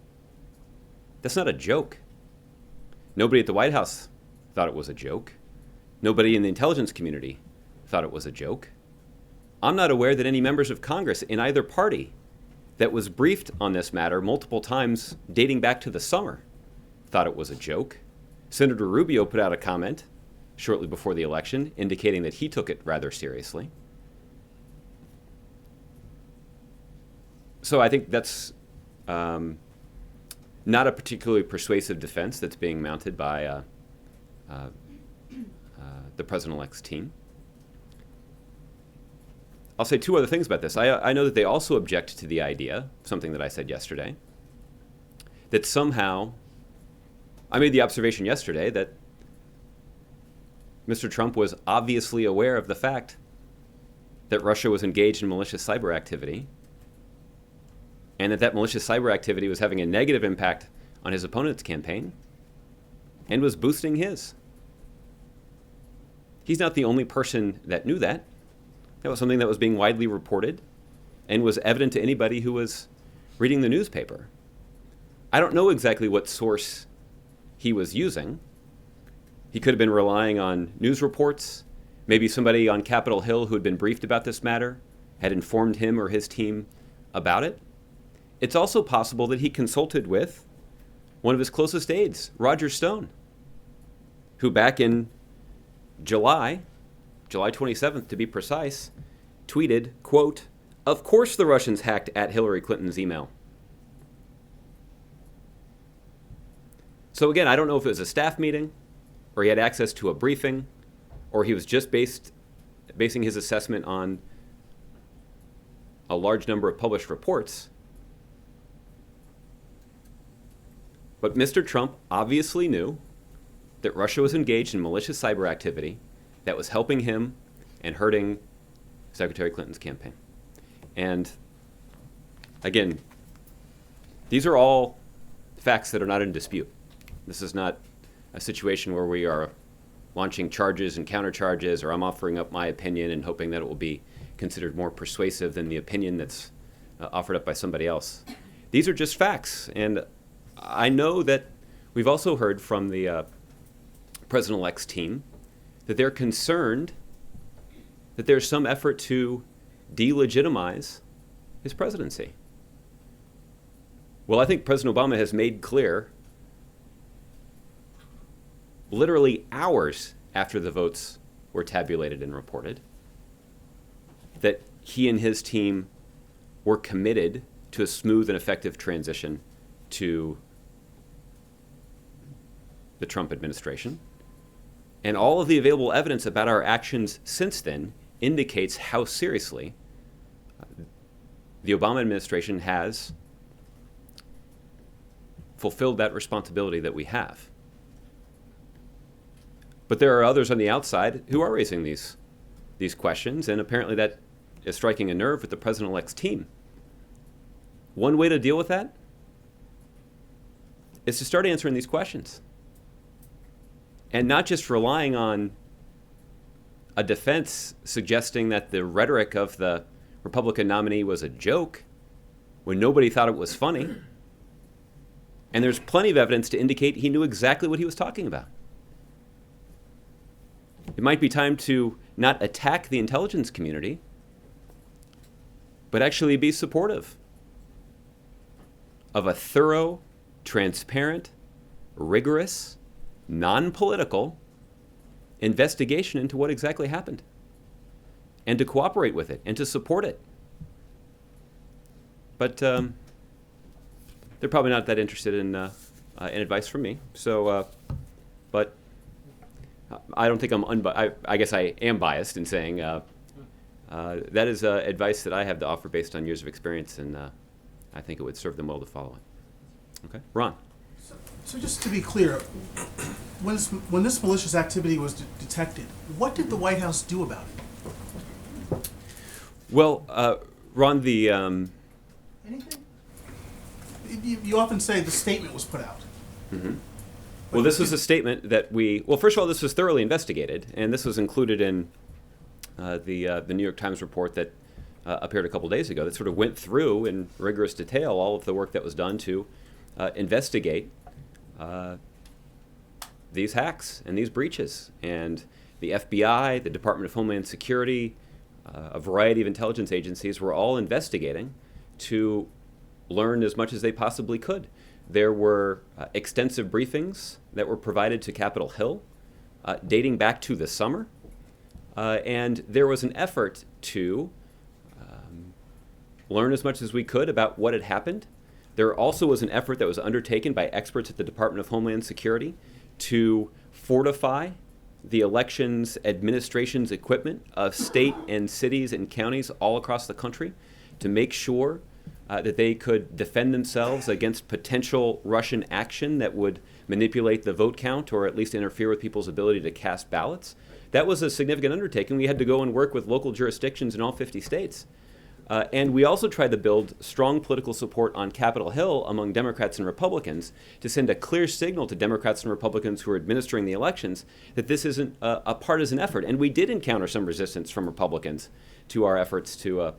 That's not a joke. Nobody at the White House thought it was a joke. Nobody in the intelligence community thought it was a joke. I'm not aware that any members of Congress in either party that was briefed on this matter multiple times dating back to the summer thought it was a joke. Senator Rubio put out a comment shortly before the election indicating that he took it rather seriously. So I think that's not a particularly persuasive defense that's being mounted by the President-elect's team. I'll say two other things about this. I know that they also object to the idea, something that I said yesterday, that somehow, I made the observation yesterday that Mr. Trump was obviously aware of the fact that Russia was engaged in malicious cyber activity and that malicious cyber activity was having a negative impact on his opponent's campaign and was boosting his. He's not the only person that knew that. That was something that was being widely reported and was evident to anybody who was reading the newspaper. I don't know exactly what source he was using. He could have been relying on news reports. Maybe somebody on Capitol Hill who had been briefed about this matter had informed him or his team about it. It's also possible that he consulted with one of his closest aides, Roger Stone, who back in July 27th to be precise, tweeted, quote, "Of course the Russians hacked at Hillary Clinton's email." So again, I don't know if it was a staff meeting. or he had access to a briefing, or he was just basing his assessment on a large number of published reports. But Mr. Trump obviously knew that Russia was engaged in malicious cyber activity that was helping him and hurting Secretary Clinton's campaign. And again, these are all facts that are not in dispute. This is not a situation where we are launching charges and countercharges, or I'm offering up my opinion and hoping that it will be considered more persuasive than the opinion that's offered up by somebody else. These are just facts. And I know that we've also heard from the President-elect's team that they're concerned that there's some effort to delegitimize his presidency. Well, I think President Obama has made clear, literally hours after the votes were tabulated and reported, that he and his team were committed to a smooth and effective transition to the Trump administration. And all of the available evidence about our actions since then indicates how seriously the Obama administration has fulfilled that responsibility that we have. But there are others on the outside who are raising these questions, and apparently that is striking a nerve with the President-elect's team. One way to deal with that is to start answering these questions, and not just relying on a defense suggesting that the rhetoric of the Republican nominee was a joke when nobody thought it was funny. And there's plenty of evidence to indicate he knew exactly what he was talking about. It might be time to not attack the intelligence community, but actually be supportive of a thorough, transparent, rigorous, non-political investigation into what exactly happened, and to cooperate with it and to support it. But they're probably not that interested in advice from me. So, but I don't think I'm I guess I am biased in saying that is advice that I have to offer based on years of experience, and I think it would serve them well to follow it. Okay, Ron. So just to be clear, when this malicious activity was detected, what did the White House do about it? Well, Ron, the Anything? You often say the statement was put out. Mm-hmm. Well, this was a statement that well, first of all, this was thoroughly investigated, and this was included in the New York Times report that appeared a couple days ago that sort of went through in rigorous detail all of the work that was done to investigate these hacks and these breaches. And the FBI, the Department of Homeland Security, a variety of intelligence agencies were all investigating to learn as much as they possibly could. There were extensive briefings that were provided to Capitol Hill dating back to the summer. And there was an effort to learn as much as we could about what had happened. There also was an effort that was undertaken by experts at the Department of Homeland Security to fortify the elections administration's equipment of state and cities and counties all across the country to make sure that they could defend themselves against potential Russian action that would manipulate the vote count or at least interfere with people's ability to cast ballots. That was a significant undertaking. We had to go and work with local jurisdictions in all 50 states. And we also tried to build strong political support on Capitol Hill among Democrats and Republicans to send a clear signal to Democrats and Republicans who are administering the elections that this isn't a partisan effort. And we did encounter some resistance from Republicans to our efforts to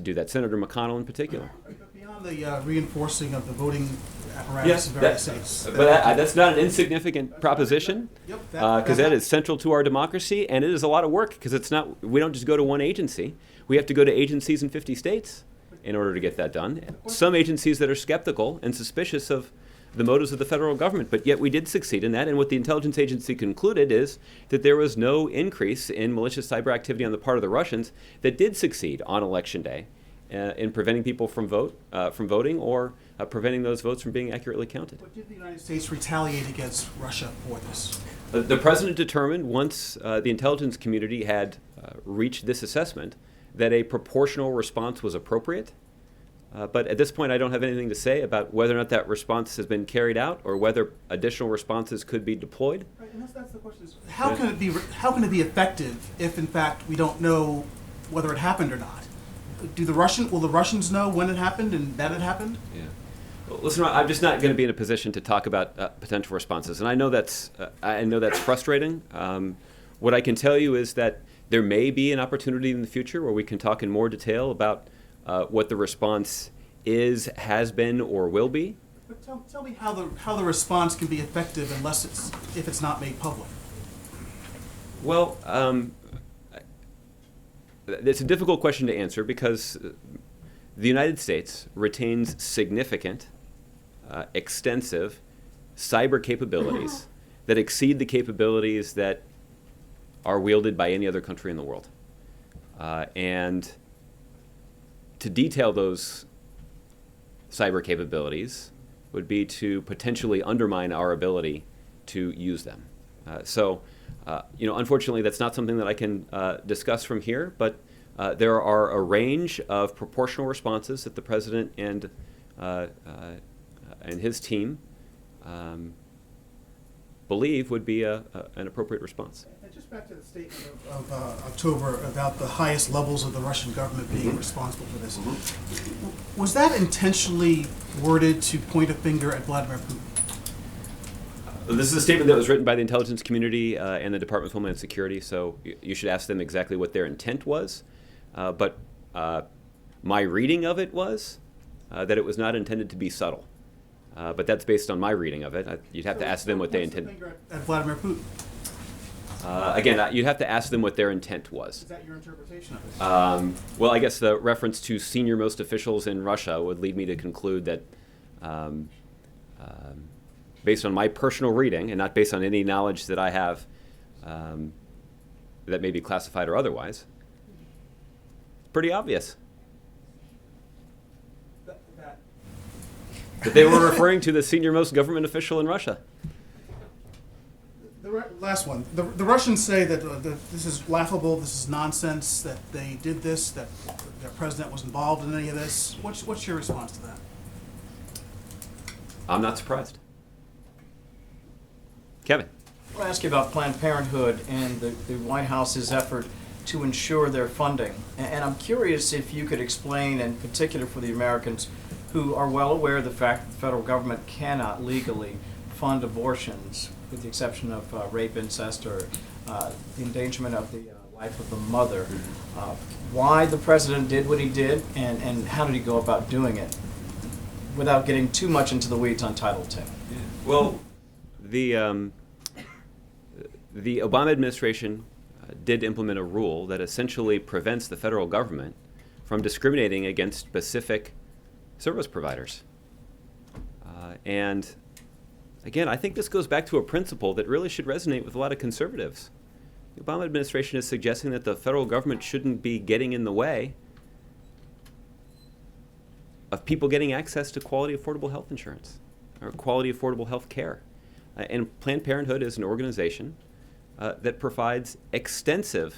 do that. Senator McConnell in particular. But beyond the reinforcing of the voting apparatus in various cities. But that's not an insignificant proposition, Yep, because that is central to our democracy, and it is a lot of work because we don't just go to one agency. We have to go to agencies in 50 states in order to get that done. Some agencies that are skeptical and suspicious of the motives of the federal government, but yet we did succeed in that. And what the intelligence agency concluded is that there was no increase in malicious cyber activity on the part of the Russians that did succeed on Election Day in preventing people from voting or preventing those votes from being accurately counted. But did the United States retaliate against Russia for this? The president determined once the intelligence community had reached this assessment that a proportional response was appropriate. But at this point, I don't have anything to say about whether or not that response has been carried out or whether additional responses could be deployed. Right, and that's the question. Is how can it be effective if, in fact, we don't know whether it happened or not? Will the Russians know when it happened and that it happened? Yeah. Well, listen, I'm just not going to be in a position to talk about potential responses, and I know that's frustrating. What I can tell you is that there may be an opportunity in the future where we can talk in more detail about what the response is, has been, or will be. But tell me how the response can be effective if it's not made public. Well, it's a difficult question to answer because the United States retains significant, extensive cyber capabilities that exceed the capabilities that are wielded by any other country in the world. And to detail those cyber capabilities would be to potentially undermine our ability to use them. Unfortunately, that's not something that I can discuss from here, but there are a range of proportional responses that the president and his team believe would be an appropriate response. And just back to the statement of October about the highest levels of the Russian government being responsible for this. Was that intentionally worded to point a finger at Vladimir Putin? This is a statement that was written by the intelligence community and the Department of Homeland Security, so you should ask them exactly what their intent was. But my reading of it was that it was not intended to be subtle. But that's based on my reading of it. You'd have to ask them what they intended. At Vladimir Putin. Again, you'd have to ask them what their intent was. Is that your interpretation of it? Well, I guess the reference to senior-most officials in Russia would lead me to conclude that based on my personal reading, and not based on any knowledge that I have that may be classified or otherwise, pretty obvious. That they were referring to the senior-most government official in Russia. The last one. The Russians say that this is laughable, this is nonsense, that they did this, that their president was involved in any of this. What's your response to that? I'm not surprised. Kevin. I want to ask you about Planned Parenthood and the White House's effort to ensure their funding. And I'm curious if you could explain, in particular for the Americans who are well aware of the fact that the federal government cannot legally fund abortions, with the exception of rape, incest, or the endangerment of the life of the mother, why the president did what he did, and how did he go about doing it, without getting too much into the weeds on Title X? Well, the Obama administration did implement a rule that essentially prevents the federal government from discriminating against specific service providers. And again, I think this goes back to a principle that really should resonate with a lot of conservatives. The Obama administration is suggesting that the federal government shouldn't be getting in the way of people getting access to quality, affordable health insurance or quality, affordable health care. And Planned Parenthood is an organization that provides extensive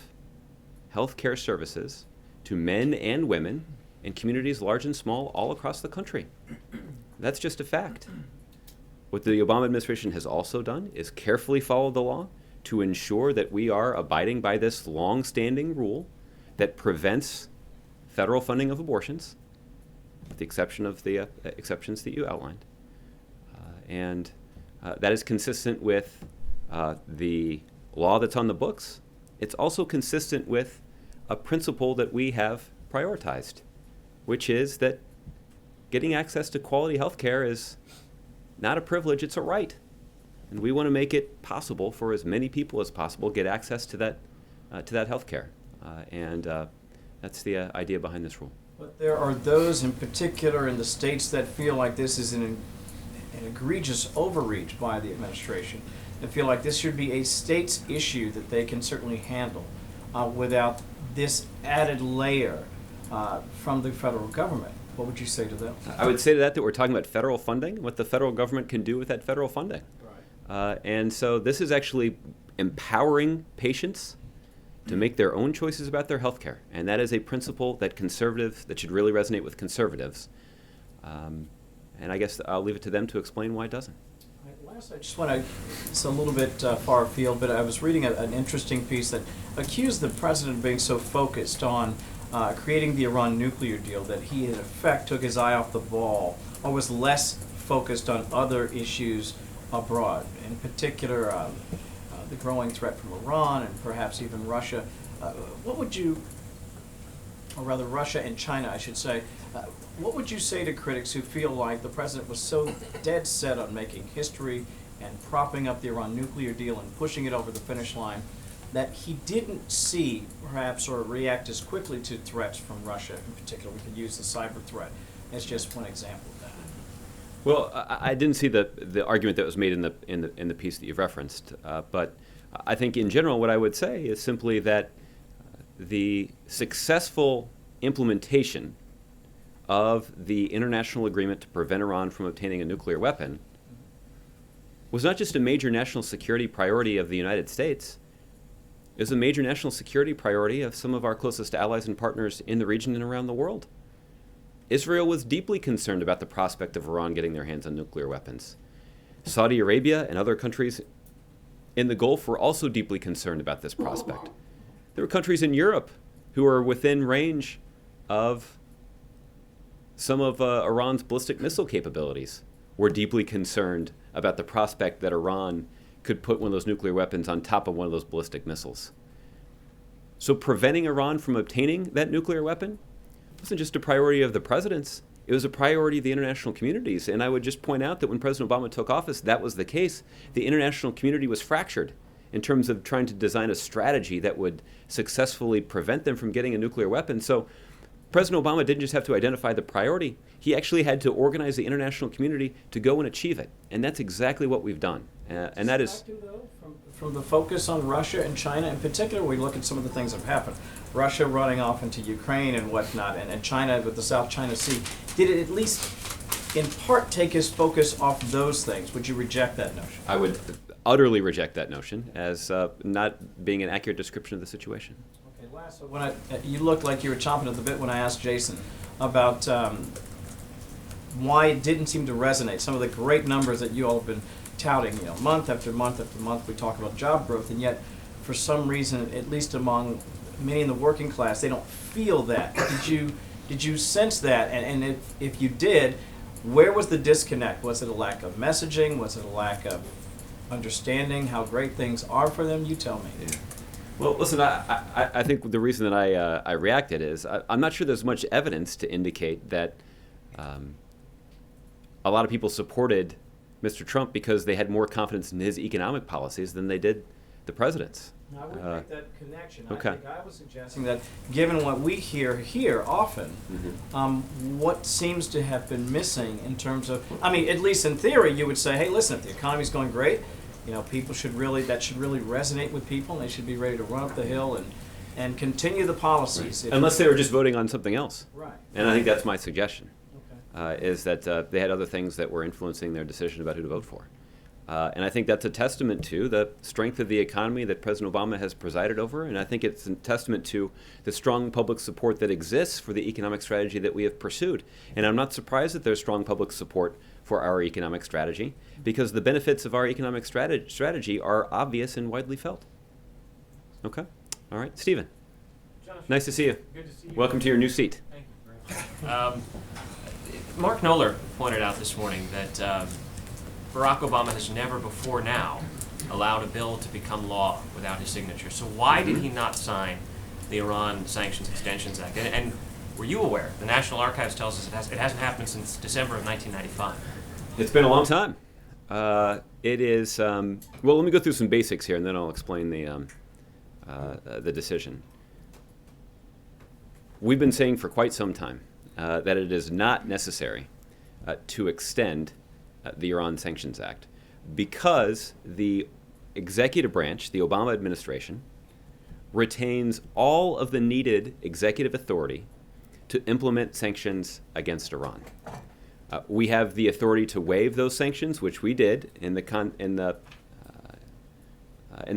health care services to men and women in communities large and small all across the country. That's just a fact. What the Obama administration has also done is carefully follow the law to ensure that we are abiding by this long-standing rule that prevents federal funding of abortions, with the exception of the exceptions that you outlined. And that is consistent with the law that's on the books. It's also consistent with a principle that we have prioritized, which is that getting access to quality health care is not a privilege, it's a right. And we want to make it possible for as many people as possible to get access to that health care. And that's the idea behind this rule. But there are those in particular in the states that feel like this is an egregious overreach by the administration, and feel like this should be a state's issue that they can certainly handle without this added layer from the federal government. What would you say to them? I would say to that we're talking about federal funding, what the federal government can do with that federal funding. And so this is actually empowering patients to make their own choices about their health care. And that is a principle that should really resonate with conservatives. And I guess I'll leave it to them to explain why it doesn't. Last, I just want to, it's a little bit far afield, but I was reading an interesting piece that accused the president of being so focused on creating the Iran nuclear deal that he, in effect, took his eye off the ball or was less focused on other issues abroad, in particular the growing threat from Iran and perhaps even Russia. What would you, or rather Russia and China, I should say, what would you say to critics who feel like the president was so dead set on making history and propping up the Iran nuclear deal and pushing it over the finish line that he didn't see, perhaps, or react as quickly to threats from Russia in particular? We could use the cyber threat as just one example of that. Well, I didn't see the argument that was made in the piece that you've referenced, but I think in general what I would say is simply that the successful implementation of the international agreement to prevent Iran from obtaining a nuclear weapon was not just a major national security priority of the United States. It was a major national security priority of some of our closest allies and partners in the region and around the world. Israel was deeply concerned about the prospect of Iran getting their hands on nuclear weapons. Saudi Arabia and other countries in the Gulf were also deeply concerned about this prospect. There were countries in Europe who were within range of some of Iran's ballistic missile capabilities, were deeply concerned about the prospect that Iran could put one of those nuclear weapons on top of one of those ballistic missiles. So preventing Iran from obtaining that nuclear weapon wasn't just a priority of the presidents, it was a priority of the international communities. And I would just point out that when President Obama took office, that was the case. The international community was fractured in terms of trying to design a strategy that would successfully prevent them from getting a nuclear weapon. So President Obama didn't just have to identify the priority, he actually had to organize the international community to go and achieve it. And that's exactly what we've done. And that is... From the focus on Russia and China in particular, we look at some of the things that have happened. Russia running off into Ukraine and whatnot, and China with the South China Sea. Did it at least in part take his focus off those things? Would you reject that notion? I would utterly reject that notion as not being an accurate description of the situation. Okay, last, so when you looked like you were chomping at the bit when I asked Jason about why it didn't seem to resonate. Some of the great numbers that you all have been touting, month after month after month, we talk about job growth, and yet, for some reason, at least among many in the working class, they don't feel that. Did you sense that? And if you did, where was the disconnect? Was it a lack of messaging? Was it a lack of understanding how great things are for them? You tell me. Yeah. Well, listen, I think the reason that I reacted is I'm not sure there's much evidence to indicate that a lot of people supported Mr. Trump because they had more confidence in his economic policies than they did the president's. I would make that connection. Okay. I think I was suggesting that given what we hear here often, what seems to have been missing in terms of, at least in theory, you would say, hey, listen, if the economy's going great, people should really resonate with people, and they should be ready to run up the hill and continue the policies. Right. Unless they were just voting on something else. Right. And I think that's my suggestion. Okay. Is that they had other things that were influencing their decision about who to vote for. And I think that's a testament to the strength of the economy that President Obama has presided over, and I think it's a testament to the strong public support that exists for the economic strategy that we have pursued. And I'm not surprised that there's strong public support for our economic strategy, because the benefits of our economic strategy are obvious and widely felt. Okay? All right. Stephen. Josh, nice to see you. Good to see you. Welcome to your new seat. Thank you very much. Mark Knoller pointed out this morning that Barack Obama has never before now allowed a bill to become law without his signature. So why did he not sign the Iran Sanctions Extensions Act? And were you aware? The National Archives tells us it hasn't happened since December of 1995. It's been a long time. It is, well, let me go through some basics here, and then I'll explain the decision. We've been saying for quite some time that it is not necessary to extend the Iran Sanctions Act because the executive branch, the Obama administration, retains all of the needed executive authority to implement sanctions against Iran. We have the authority to waive those sanctions, which we did in the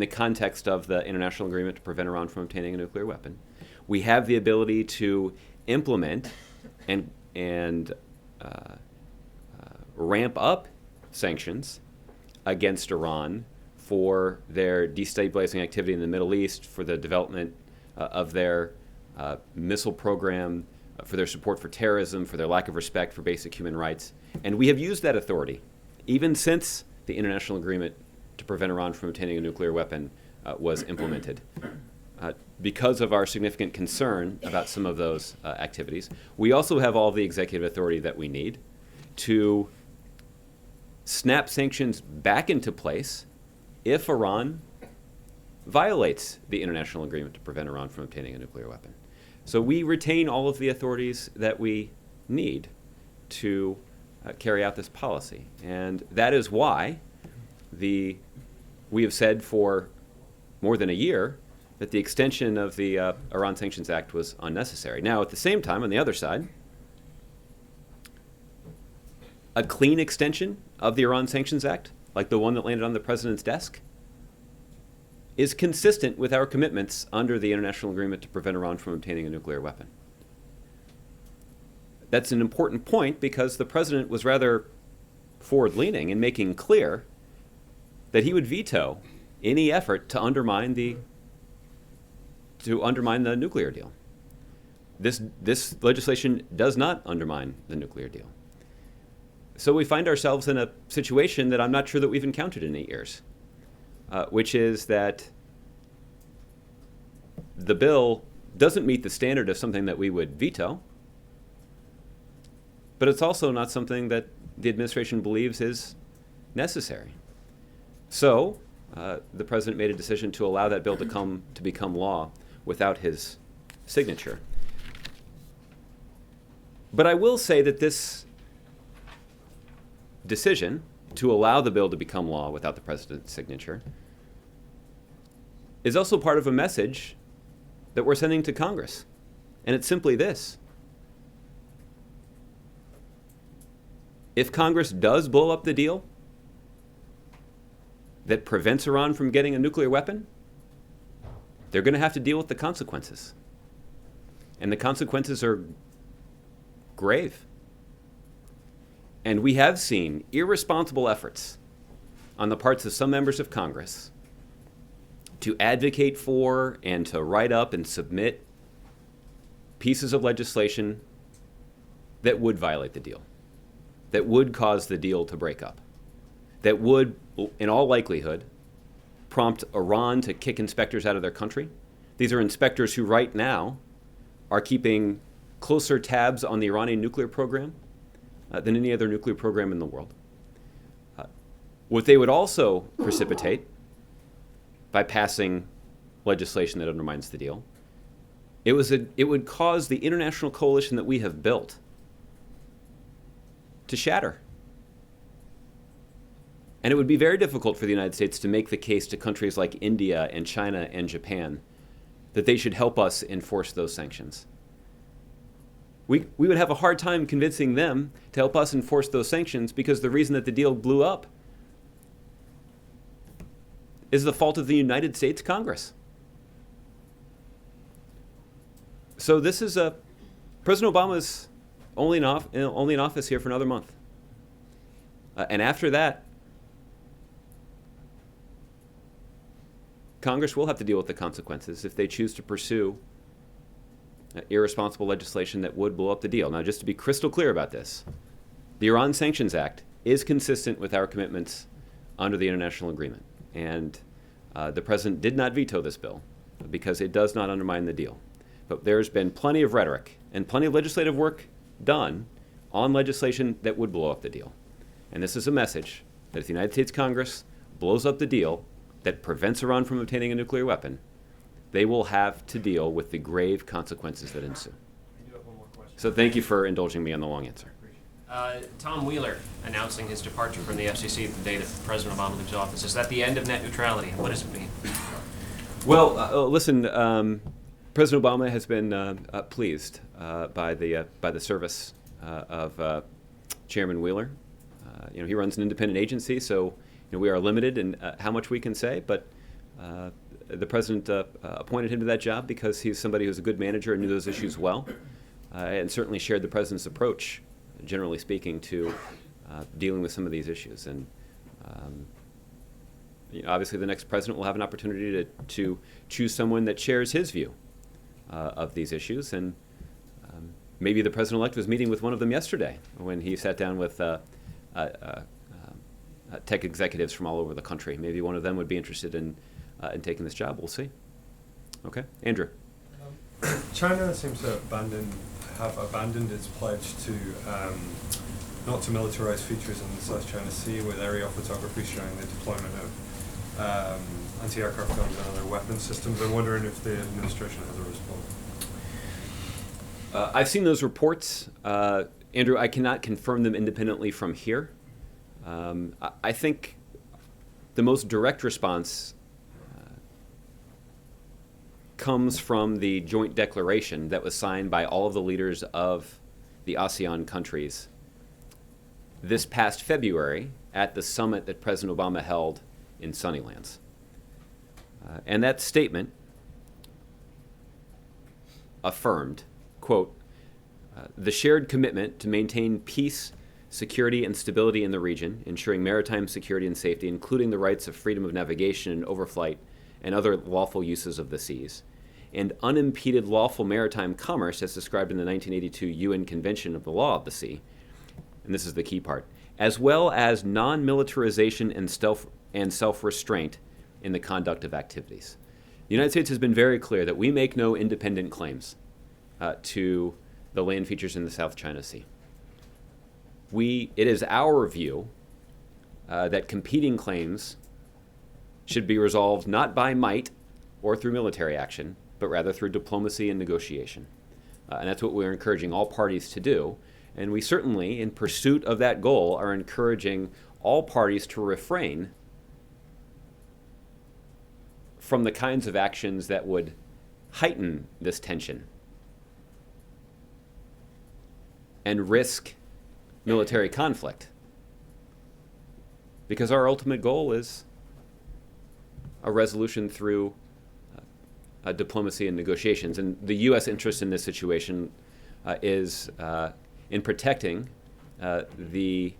context of the international agreement to prevent Iran from obtaining a nuclear weapon. We have the ability to implement and ramp up sanctions against Iran for their destabilizing activity in the Middle East, for the development of their missile program, for their support for terrorism, for their lack of respect for basic human rights. And we have used that authority, even since the international agreement to prevent Iran from obtaining a nuclear weapon was implemented. Because of our significant concern about some of those activities, we also have all the executive authority that we need to snap sanctions back into place if Iran violates the international agreement to prevent Iran from obtaining a nuclear weapon. So we retain all of the authorities that we need to carry out this policy. And that is why we have said for more than a year that the extension of the Iran Sanctions Act was unnecessary. Now, at the same time, on the other side, a clean extension of the Iran Sanctions Act, like the one that landed on the president's desk, is consistent with our commitments under the international agreement to prevent Iran from obtaining a nuclear weapon. That's an important point because the president was rather forward-leaning in making clear that he would veto any effort to undermine the nuclear deal. This legislation does not undermine the nuclear deal. So we find ourselves in a situation that I'm not sure that we've encountered in 8 years, which is that the bill doesn't meet the standard of something that we would veto, but it's also not something that the administration believes is necessary. So the president made a decision to allow that bill to become law without his signature. But I will say that this decision to allow the bill to become law without the president's signature is also part of a message that we're sending to Congress. And it's simply this. If Congress does blow up the deal that prevents Iran from getting a nuclear weapon, they're going to have to deal with the consequences. And the consequences are grave. And we have seen irresponsible efforts on the parts of some members of Congress to advocate for and to write up and submit pieces of legislation that would violate the deal, that would cause the deal to break up, that would, in all likelihood, prompt Iran to kick inspectors out of their country. These are inspectors who right now are keeping closer tabs on the Iranian nuclear program than any other nuclear program in the world. What they would also precipitate by passing legislation that undermines the deal, it would cause the international coalition that we have built to shatter. And it would be very difficult for the United States to make the case to countries like India and China and Japan that they should help us enforce those sanctions. We would have a hard time convincing them to help us enforce those sanctions because the reason that the deal blew up is the fault of the United States Congress. So this is President Obama's only in office here for another month. And after that, Congress will have to deal with the consequences if they choose to pursue irresponsible legislation that would blow up the deal. Now, just to be crystal clear about this, the Iran Sanctions Act is consistent with our commitments under the international agreement. And the president did not veto this bill because it does not undermine the deal. But there's been plenty of rhetoric and plenty of legislative work done on legislation that would blow up the deal. And this is a message that if the United States Congress blows up the deal that prevents Iran from obtaining a nuclear weapon, they will have to deal with the grave consequences that ensue. I do have one more question. So thank you for indulging me on the long answer. Tom Wheeler announcing his departure from the FCC the day that President Obama leaves office. Is that the end of net neutrality? What does it mean? Well, listen, President Obama has been pleased by the service of Chairman Wheeler. He runs an independent agency, so we are limited in how much we can say, but the president appointed him to that job because he's somebody who's a good manager and knew those issues well, and certainly shared the president's approach, generally speaking, to dealing with some of these issues. And obviously the next president will have an opportunity to choose someone that shares his view of these issues. And maybe the president-elect was meeting with one of them yesterday when he sat down with tech executives from all over the country. Maybe one of them would be interested in taking this job. We'll see. Okay, Andrew. China seems to have abandoned its pledge to not to militarize features in the South China Sea, with aerial photography showing the deployment of anti-aircraft guns and other weapons systems. I'm wondering if the administration has a response. I've seen those reports. Andrew, I cannot confirm them independently from here. I think the most direct response comes from the joint declaration that was signed by all of the leaders of the ASEAN countries this past February at the summit that President Obama held in Sunnylands. And that statement affirmed, quote, the shared commitment to maintain peace, security, and stability in the region, ensuring maritime security and safety, including the rights of freedom of navigation and overflight and other lawful uses of the seas, and unimpeded lawful maritime commerce as described in the 1982 UN Convention of the Law of the Sea, and this is the key part, as well as non-militarization and self-restraint in the conduct of activities. The United States has been very clear that we make no independent claims to the land features in the South China Sea. It is our view that competing claims should be resolved not by might or through military action, but rather through diplomacy and negotiation. And that's what we're encouraging all parties to do. And we certainly, in pursuit of that goal, are encouraging all parties to refrain from the kinds of actions that would heighten this tension and risk military conflict. Because our ultimate goal is a resolution through diplomacy and negotiations. And the U.S. interest in this situation is in protecting the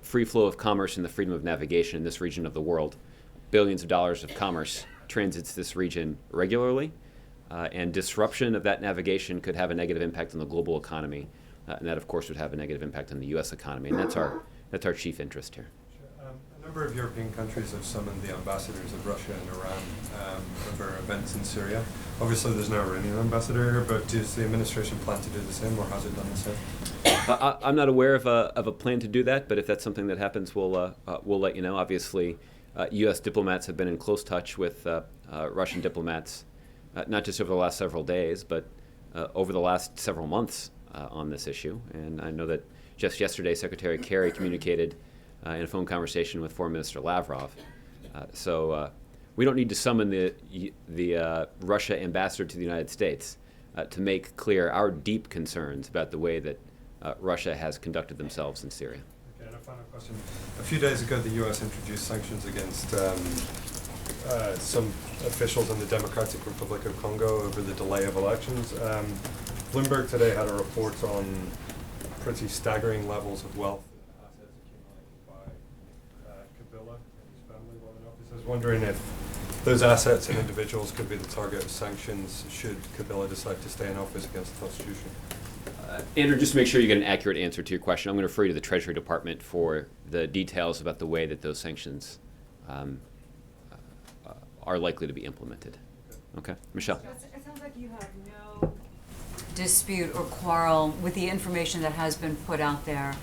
free flow of commerce and the freedom of navigation in this region of the world. Billions of dollars of commerce transits this region regularly, and disruption of that navigation could have a negative impact on the global economy, and that, of course, would have a negative impact on the U.S. economy, and that's our chief interest here. A number of European countries have summoned the ambassadors of Russia and Iran over events in Syria. Obviously, there's no Iranian ambassador here, but does the administration plan to do the same, or has it done the same? I'm not aware of a plan to do that, but if that's something that happens, we'll let you know. Obviously, U.S. diplomats have been in close touch with Russian diplomats, not just over the last several days, but over the last several months on this issue. And I know that just yesterday, Secretary Kerry communicated in a phone conversation with Foreign Minister Lavrov. So we don't need to summon the Russia ambassador to the United States to make clear our deep concerns about the way that Russia has conducted themselves in Syria. Okay, and a final question. A few days ago, the U.S. introduced sanctions against some officials in the Democratic Republic of Congo over the delay of elections. Bloomberg today had a report on pretty staggering levels of wealth and assets accumulated by Kabila and his family while in office. I was wondering if those assets and individuals could be the target of sanctions should Kabila decide to stay in office against the Constitution. Andrew, just to make sure you get an accurate answer to your question, I'm going to refer you to the Treasury Department for the details about the way that those sanctions are likely to be implemented. Okay, Michelle. It sounds like you have no dispute or quarrel with the information that has been put out there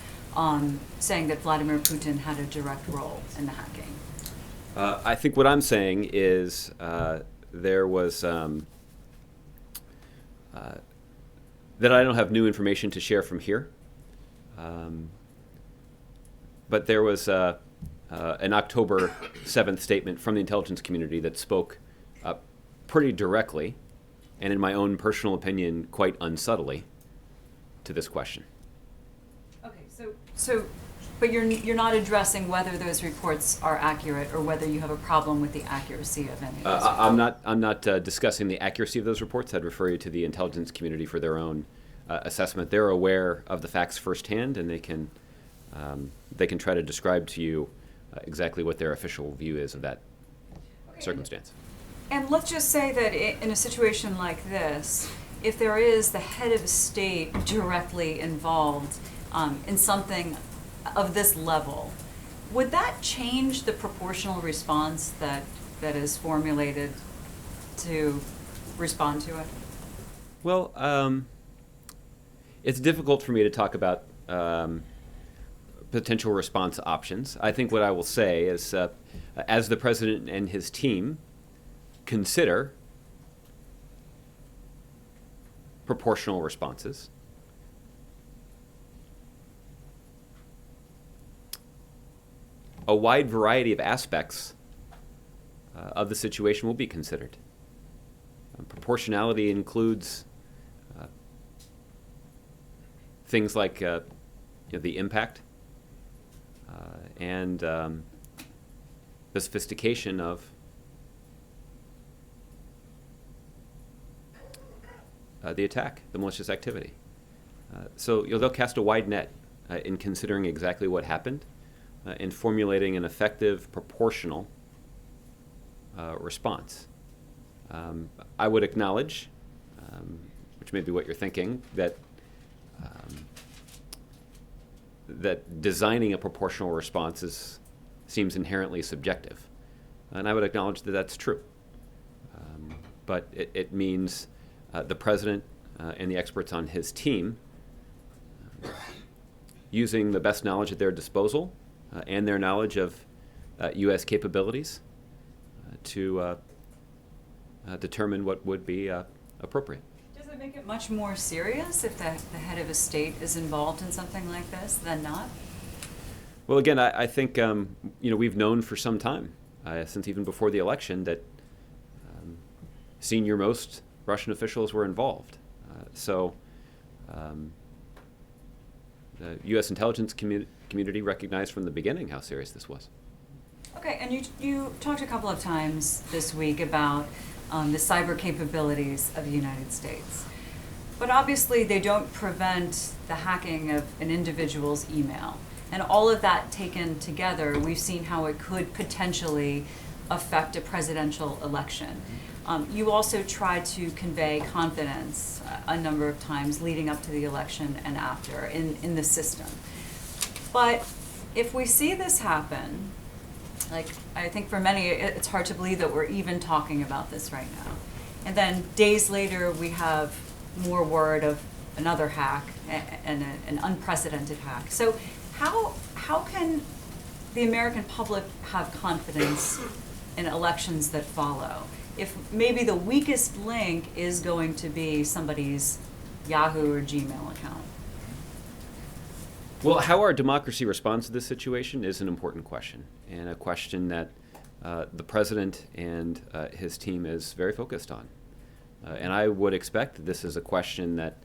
saying that Vladimir Putin had a direct role in the hacking. I think what I'm saying is there was that I don't have new information to share from here, but there was an October 7th statement from the intelligence community that spoke pretty directly, and in my own personal opinion, quite unsubtly, to this question. Okay, so So, but you're not addressing whether those reports are accurate or whether you have a problem with the accuracy of any of those reports. I'm not discussing the accuracy of those reports. I'd refer you to the intelligence community for their own assessment. They're aware of the facts firsthand, and they can try to describe to you exactly what their official view is of that circumstance. And let's just say that in a situation like this, if there is the head of state directly involved in something of this level, would that change the proportional response that is formulated to respond to it? Well, it's difficult for me to talk about potential response options. I think what I will say is, as the president and his team consider proportional responses, a wide variety of aspects of the situation will be considered. Proportionality includes things like the impact and the sophistication of the attack, the malicious activity. So they'll cast a wide net in considering exactly what happened, in formulating an effective, proportional response. I would acknowledge, which may be what you're thinking, that that designing a proportional response seems inherently subjective, and I would acknowledge that that's true. But it means the president and the experts on his team using the best knowledge at their disposal and their knowledge of U.S. capabilities to determine what would be appropriate. Does it make it much more serious if the head of a state is involved in something like this than not? Well, again, I think we've known for some time, since even before the election, that senior-most Russian officials were involved. So the U.S. intelligence community recognized from the beginning how serious this was. Okay, and you talked a couple of times this week about the cyber capabilities of the United States. But obviously they don't prevent the hacking of an individual's email. And all of that taken together, we've seen how it could potentially affect a presidential election. You also tried to convey confidence a number of times leading up to the election and after in the system. But if we see this happen, like I think for many it's hard to believe that we're even talking about this right now. And then days later we have more word of another hack and an unprecedented hack. So how can the American public have confidence in elections that follow if maybe the weakest link is going to be somebody's Yahoo or Gmail account? Well, how our democracy responds to this situation is an important question, and a question that the president and his team is very focused on. And I would expect that this is a question that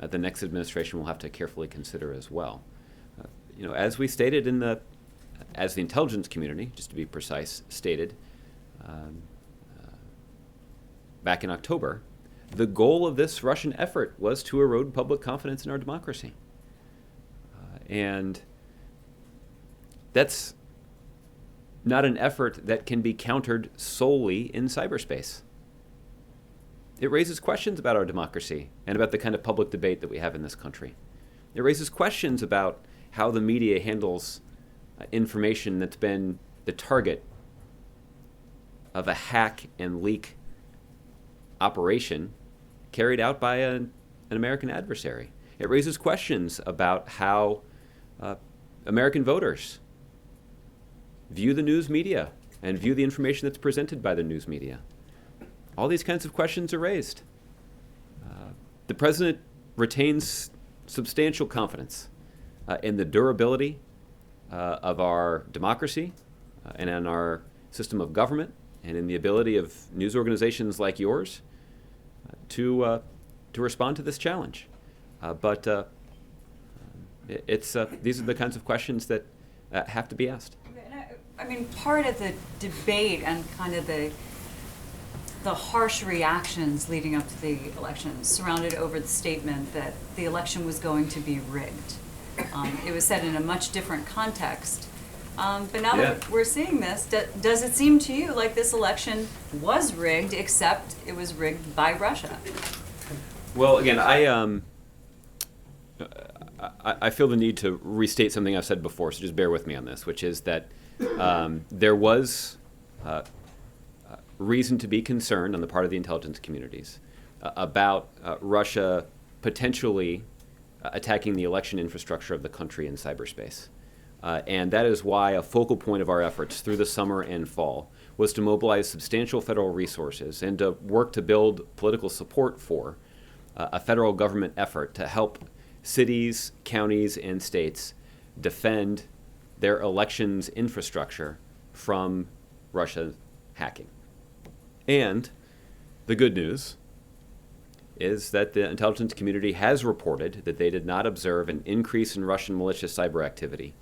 the next administration will have to carefully consider as well. As we stated as the intelligence community, just to be precise, stated back in October, the goal of this Russian effort was to erode public confidence in our democracy. And that's not an effort that can be countered solely in cyberspace. It raises questions about our democracy and about the kind of public debate that we have in this country. It raises questions about how the media handles information that's been the target of a hack and leak operation carried out by an American adversary. It raises questions about how American voters view the news media and view the information that's presented by the news media. All these kinds of questions are raised. The president retains substantial confidence in the durability of our democracy and in our system of government and in the ability of news organizations like yours to respond to this challenge. But these are the kinds of questions that have to be asked. I mean, part of the debate and kind of the harsh reactions leading up to the election surrounded over the statement that the election was going to be rigged. It was said in a much different context. But now that we're seeing this, does it seem to you like this election was rigged, except it was rigged by Russia? Well, again, I feel the need to restate something I've said before, so just bear with me on this, which is that there was reason to be concerned on the part of the intelligence communities about Russia potentially attacking the election infrastructure of the country in cyberspace. And that is why a focal point of our efforts through the summer and fall was to mobilize substantial federal resources and to work to build political support for a federal government effort to help cities, counties, and states defend their elections infrastructure from Russia hacking. And the good news is that the intelligence community has reported that they did not observe an increase in Russian malicious cyber activity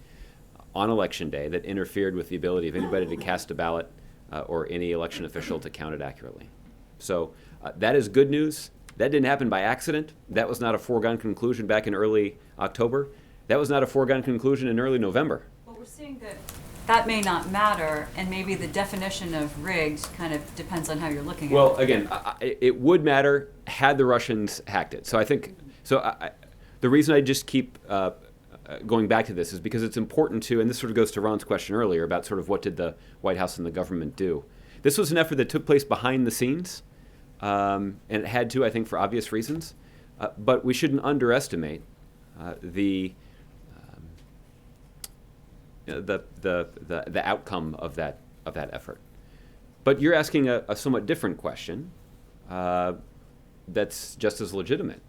on election day that interfered with the ability of anybody to cast a ballot or any election official to count it accurately. So that is good news. That didn't happen by accident. That was not a foregone conclusion back in early October. That was not a foregone conclusion in early November. Well, we're seeing that may not matter, and maybe the definition of rigged kind of depends on how you're looking at it. Well, again, it would matter had the Russians hacked it. So I think, the reason I just keep going back to this is because it's important to, and this sort of goes to Ron's question earlier about sort of what did the White House and the government do. This was an effort that took place behind the scenes, and it had to, I think, for obvious reasons. But we shouldn't underestimate the outcome of that effort. But you're asking a somewhat different question that's just as legitimate,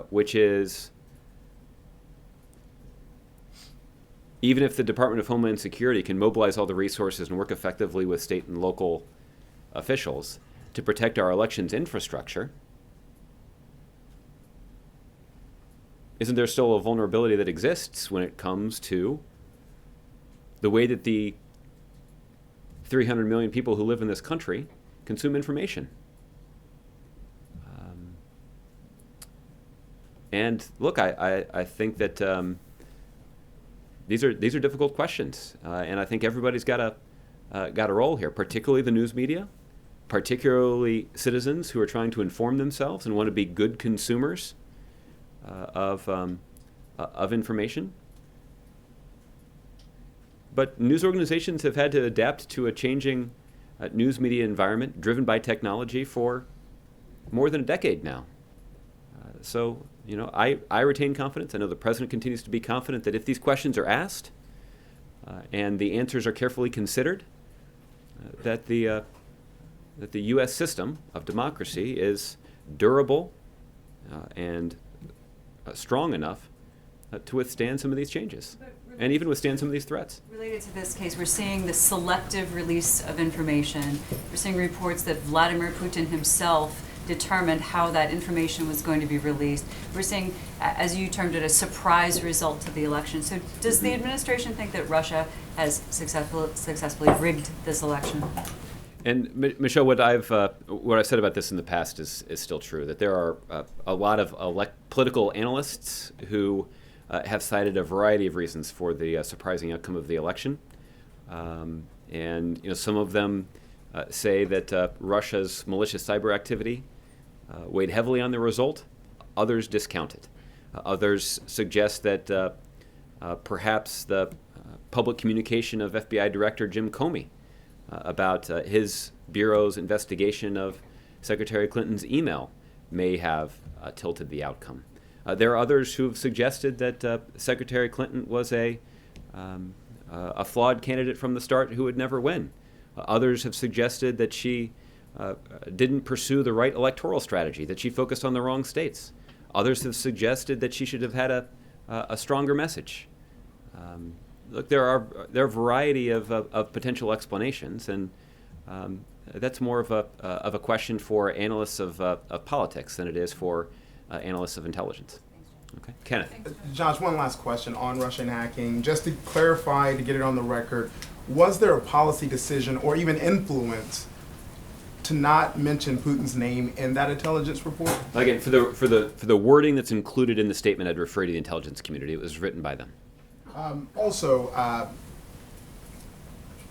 which is, even if the Department of Homeland Security can mobilize all the resources and work effectively with state and local officials to protect our elections infrastructure, isn't there still a vulnerability that exists when it comes to the way that the 300 million people who live in this country consume information? And look, I think that these are difficult questions, and I think everybody's got a role here, particularly the news media, particularly citizens who are trying to inform themselves and want to be good consumers of information. But news organizations have had to adapt to a changing news media environment driven by technology for more than a decade now. So, I retain confidence. I know the president continues to be confident that if these questions are asked and the answers are carefully considered, that the U.S. system of democracy is durable and strong enough to withstand some of these changes and even withstand some of these threats. Related to this case, we're seeing the selective release of information. We're seeing reports that Vladimir Putin himself determined how that information was going to be released. We're seeing, as you termed it, a surprise result to the election. So does the administration think that Russia has successfully rigged this election? And Michelle, what I've said about this in the past is still true, that there are a lot of political analysts who have cited a variety of reasons for the surprising outcome of the election. And some of them say that Russia's malicious cyber activity weighed heavily on the result. Others discount it. Others suggest that perhaps the public communication of FBI Director Jim Comey about his bureau's investigation of Secretary Clinton's email may have tilted the outcome. There are others who have suggested that Secretary Clinton was a flawed candidate from the start who would never win. Others have suggested that she didn't pursue the right electoral strategy, that she focused on the wrong states. Others have suggested that she should have had a stronger message. Look, there are a variety of potential explanations, and that's more of a question for analysts of politics than it is for analysts of intelligence. Okay, Kenneth. Josh, one last question on Russian hacking. Just to clarify, to get it on the record, was there a policy decision or even influence to not mention Putin's name in that intelligence report? Again, for the wording that's included in the statement, I'd refer to the intelligence community. It was written by them. Also, I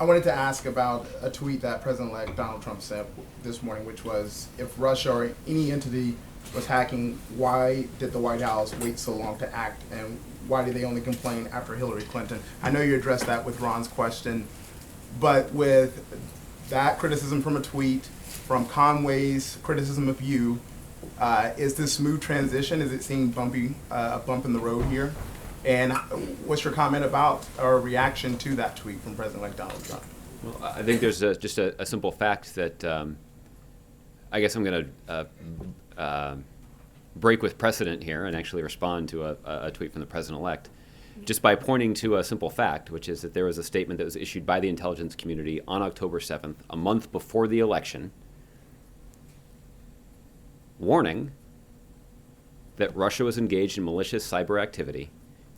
wanted to ask about a tweet that President-elect Donald Trump sent this morning, which was, if Russia or any entity was hacking, why did the White House wait so long to act, and why did they only complain after Hillary Clinton? I know you addressed that with Ron's question, but with that criticism from a tweet, from Conway's criticism of you, is this smooth transition? Is it seeing a bump in the road here? And what's your comment about or reaction to that tweet from President-elect Donald Trump? Well, I think there's just a simple fact that I guess I'm going to break with precedent here and actually respond to a tweet from the President-elect just by pointing to a simple fact, which is that there was a statement that was issued by the intelligence community on October 7th, a month before the election, warning that Russia was engaged in malicious cyber activity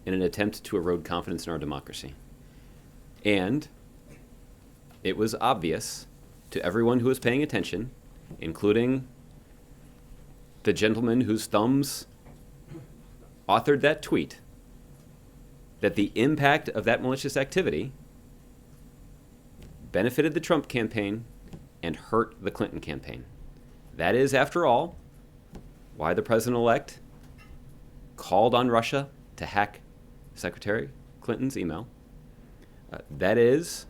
in an attempt to erode confidence in our democracy. And it was obvious to everyone who was paying attention, including the gentleman whose thumbs authored that tweet, that the impact of that malicious activity benefited the Trump campaign and hurt the Clinton campaign. That is, after all, why the president-elect called on Russia to hack Secretary Clinton's email. That is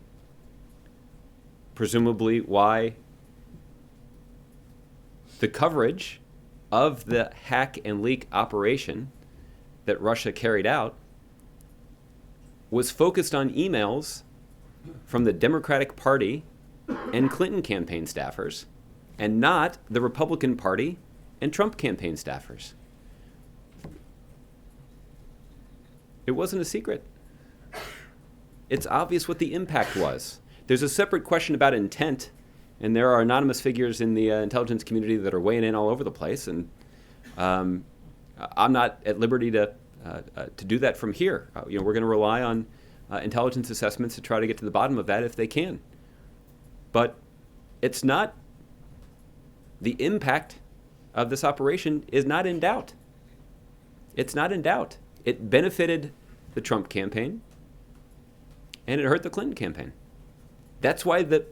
presumably why the coverage of the hack and leak operation that Russia carried out was focused on emails from the Democratic Party and Clinton campaign staffers, and not the Republican Party and Trump campaign staffers. It wasn't a secret. It's obvious what the impact was. There's a separate question about intent, and there are anonymous figures in the intelligence community that are weighing in all over the place, and I'm not at liberty to do that from here. We're going to rely on intelligence assessments to try to get to the bottom of that if they can. But it's not, the impact of this operation is not in doubt. It's not in doubt. It benefited the Trump campaign, and it hurt the Clinton campaign. That's why the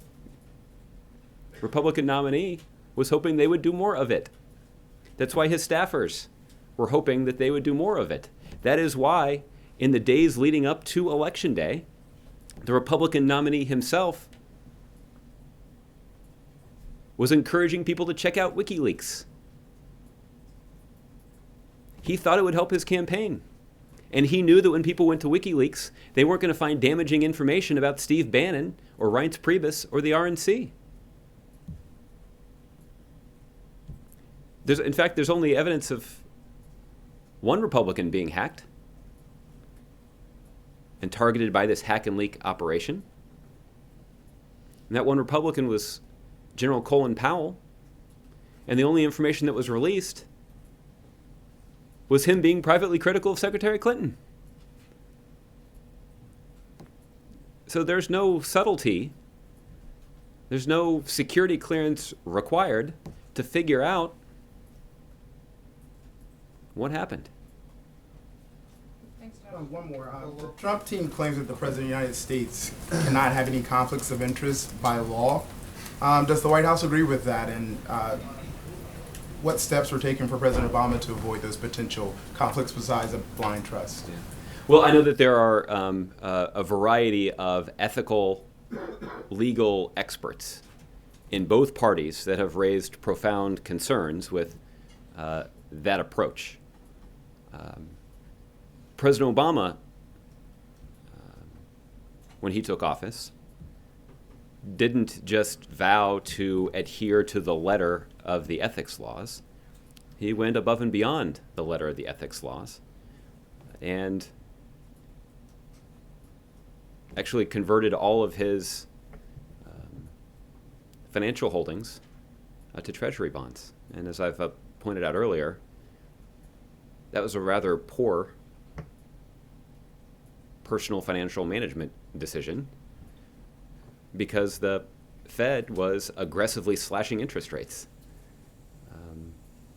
Republican nominee was hoping they would do more of it. That's why his staffers were hoping that they would do more of it. That is why, in the days leading up to Election Day, the Republican nominee himself was encouraging people to check out WikiLeaks. He thought it would help his campaign. And he knew that when people went to WikiLeaks, they weren't going to find damaging information about Steve Bannon or Reince Priebus or the RNC. In fact, there's only evidence of one Republican being hacked and targeted by this hack and leak operation. And that one Republican was General Colin Powell. And the only information that was released was him being privately critical of Secretary Clinton. So there's no subtlety, there's no security clearance required to figure out what happened. Thanks, John. One more. The Trump team claims that the President of the United States cannot have any conflicts of interest by law. Does the White House agree with that? And what steps were taken for President Obama to avoid those potential conflicts besides a blind trust? Yeah. Well, I know that there are a variety of ethical, legal experts in both parties that have raised profound concerns with that approach. President Obama, when he took office, didn't just vow to adhere to the letter of the ethics laws. He went above and beyond the letter of the ethics laws and actually converted all of his financial holdings to treasury bonds. And as I've pointed out earlier, that was a rather poor personal financial management decision because the Fed was aggressively slashing interest rates.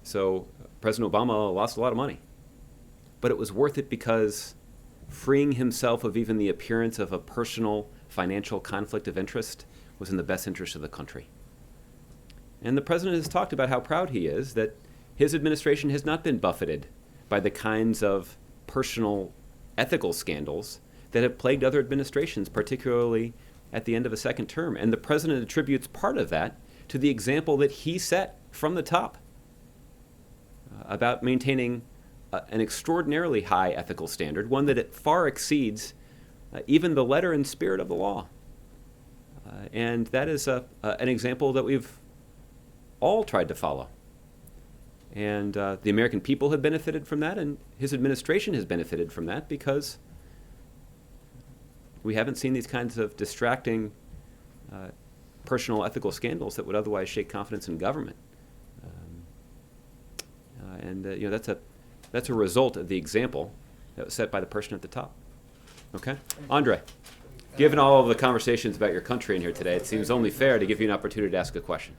So President Obama lost a lot of money. But it was worth it because freeing himself of even the appearance of a personal financial conflict of interest was in the best interest of the country. And the president has talked about how proud he is that his administration has not been buffeted by the kinds of personal ethical scandals that have plagued other administrations, particularly at the end of a second term. And the president attributes part of that to the example that he set from the top about maintaining an extraordinarily high ethical standard, one that it far exceeds even the letter and spirit of the law. And that is an example that we've all tried to follow. And the American people have benefited from that, and his administration has benefited from that because we haven't seen these kinds of distracting personal ethical scandals that would otherwise shake confidence in government. That's a result of the example that was set by the person at the top. Okay? Andre, given all of the conversations about your country in here today, it seems only fair to give you an opportunity to ask a question.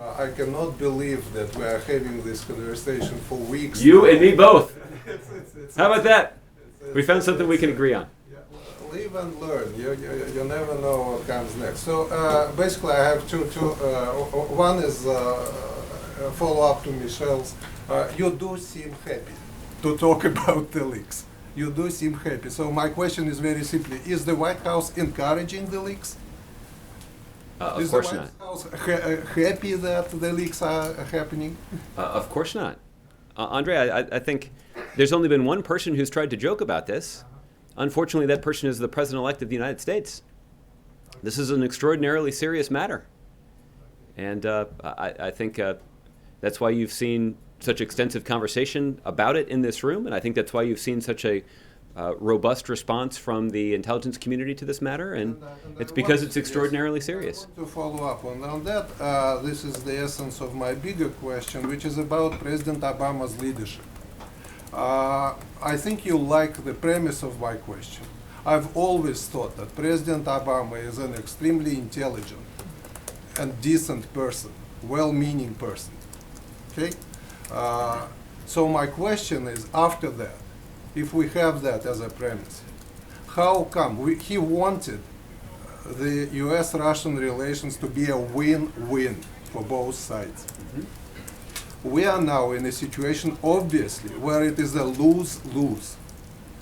I cannot believe that we are having this conversation for weeks. You and me both. It's How about that? We found something we can agree on. Live and learn. You never know what comes next. So basically, I have two. One is a follow-up to Michelle's. You do seem happy to talk about the leaks. You do seem happy. So my question is very simply: is the White House encouraging the leaks? Of course not. Is the White House happy that the leaks are happening? Of course not. Andre, I think there's only been one person who's tried to joke about this. Unfortunately, that person is the President-elect of the United States. This is an extraordinarily serious matter. And I think that's why you've seen such extensive conversation about it in this room, and I think that's why you've seen such a robust response from the intelligence community to this matter, and it's because it's extraordinarily serious. To follow up on that, this is the essence of my bigger question, which is about President Obama's leadership. I think you like the premise of my question. I've always thought that President Obama is an extremely intelligent and decent person, well-meaning person. Okay? So my question is, after that, if we have that as a premise, how come he wanted the U.S.-Russian relations to be a win-win for both sides? We are now in a situation, obviously, where it is a lose-lose.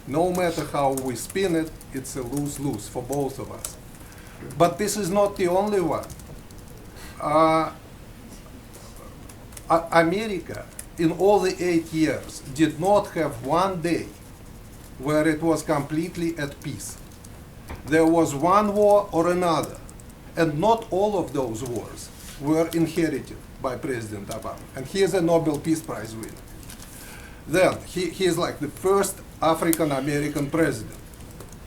No matter how we spin it, it's a lose-lose for both of us. But this is not the only one. America, in all the 8 years, did not have one day where it was completely at peace. There was one war or another, and not all of those wars were inherited by President Obama. And he is a Nobel Peace Prize winner. Then, he is like the first African-American president.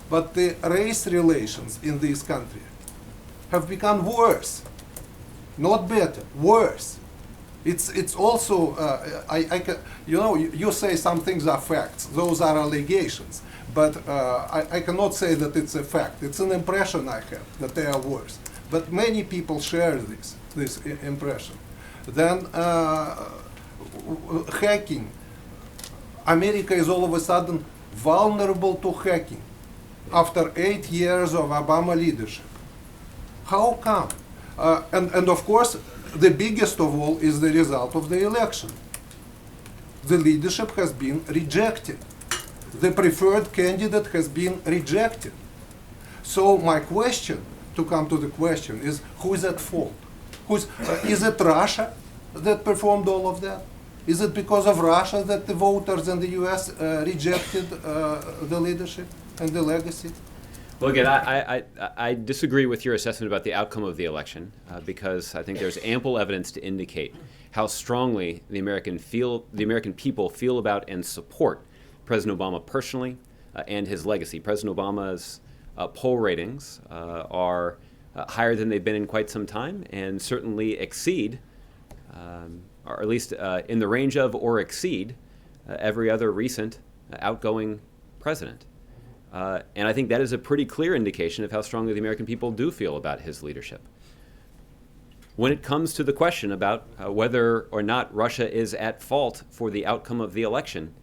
But the race relations in this country have become worse, not better, worse. It's also, you say some things are facts, those are allegations, but I cannot say that it's a fact. It's an impression I have that they are worse. But many people share this impression. Then hacking. America is all of a sudden vulnerable to hacking after 8 years of Obama leadership. How come? And of course, the biggest of all is the result of the election. The leadership has been rejected. The preferred candidate has been rejected. So my question, to come to the question, is who is at fault? Is it Russia that performed all of that? Is it because of Russia that the voters in the U.S. Rejected the leadership and the legacy? Well, again, I disagree with your assessment about the outcome of the election because I think there's ample evidence to indicate how strongly the American people feel about and support President Obama personally and his legacy. President Obama's poll ratings are higher than they've been in quite some time and certainly exceed, or at least in the range of or exceed, every other recent outgoing president. And I think that is a pretty clear indication of how strongly the American people do feel about his leadership. When it comes to the question about whether or not Russia is at fault for the outcome of the election,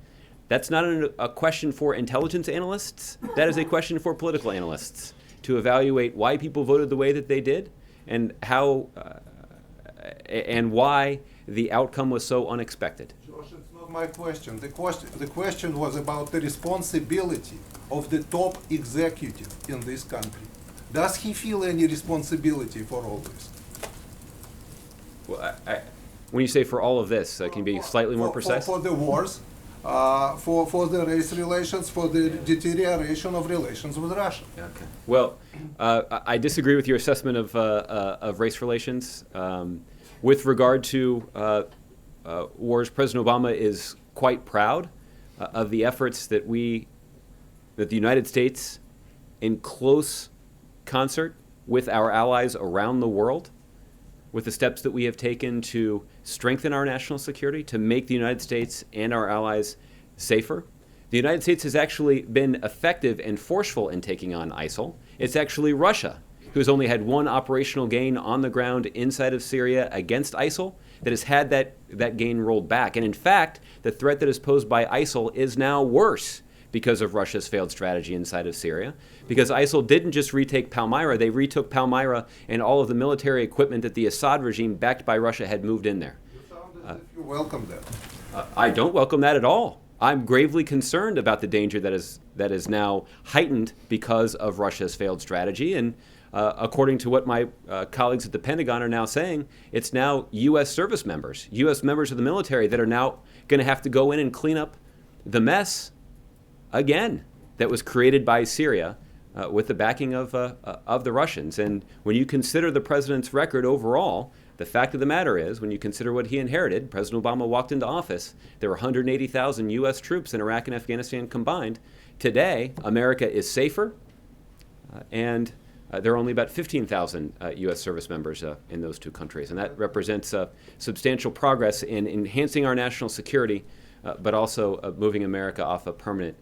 that's not a question for intelligence analysts. That is a question for political analysts to evaluate why people voted the way that they did and how and why the outcome was so unexpected. Josh, it's not my question. The question was about the responsibility of the top executive in this country. Does he feel any responsibility for all this? Well, when you say for all of this, can you be slightly more precise? For the wars, for the race relations, for the deterioration of relations with Russia. Okay. Well, I disagree with your assessment of race relations. With regard to wars, President Obama is quite proud of the efforts that the United States, in close concert with our allies around the world, with the steps that we have taken to strengthen our national security, to make the United States and our allies safer. The United States has actually been effective and forceful in taking on ISIL. It's actually Russia, who's only had one operational gain on the ground inside of Syria against ISIL, that has had that gain rolled back. And in fact, the threat that is posed by ISIL is now worse because of Russia's failed strategy inside of Syria. Because ISIL didn't just retake Palmyra, they retook Palmyra and all of the military equipment that the Assad regime, backed by Russia, had moved in there. You sound as if you welcome that. I don't welcome that at all. I'm gravely concerned about the danger that is now heightened because of Russia's failed strategy. And according to what my colleagues at the Pentagon are now saying, it's now U.S. service members, U.S. members of the military that are now going to have to go in and clean up the mess again that was created by Syria with the backing of the Russians. And when you consider the president's record overall, the fact of the matter is, when you consider what he inherited, President Obama walked into office, there were 180,000 U.S. troops in Iraq and Afghanistan combined. Today, America is safer, and there are only about 15,000 U.S. service members in those two countries. And that represents substantial progress in enhancing our national security, but also moving America off a permanent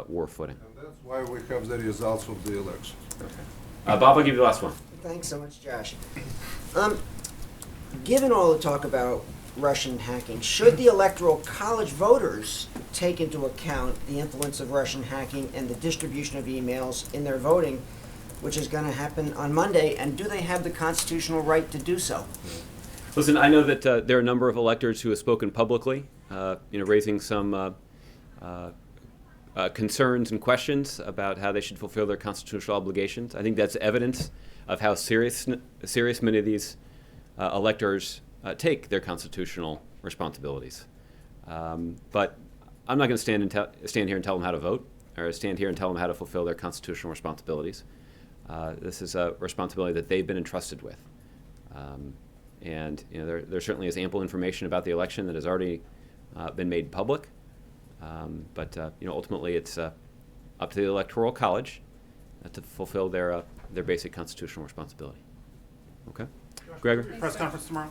war footing. And that's why we have the results of the election. Okay. Bob, I'll give you the last one. Thanks so much, Josh. Given all the talk about Russian hacking, should the Electoral College voters take into account the influence of Russian hacking and the distribution of emails in their voting, which is going to happen on Monday, and do they have the constitutional right to do so? Listen, I know that there are a number of electors who have spoken publicly, raising some concerns and questions about how they should fulfill their constitutional obligations. I think that's evidence of how serious many of these electors take their constitutional responsibilities. But I'm not going to stand here and tell them how to vote, or stand here and tell them how to fulfill their constitutional responsibilities. This is a responsibility that they've been entrusted with. And there certainly is ample information about the election that has already been made public. But ultimately, it's up to the Electoral College to fulfill their basic constitutional responsibility. Okay, Gregor. Press conference tomorrow.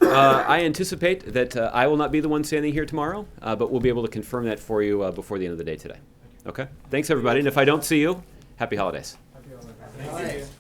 I anticipate that I will not be the one standing here tomorrow, but we'll be able to confirm that for you before the end of the day today. Okay. Thanks, everybody. And if I don't see you, happy holidays. Happy holidays.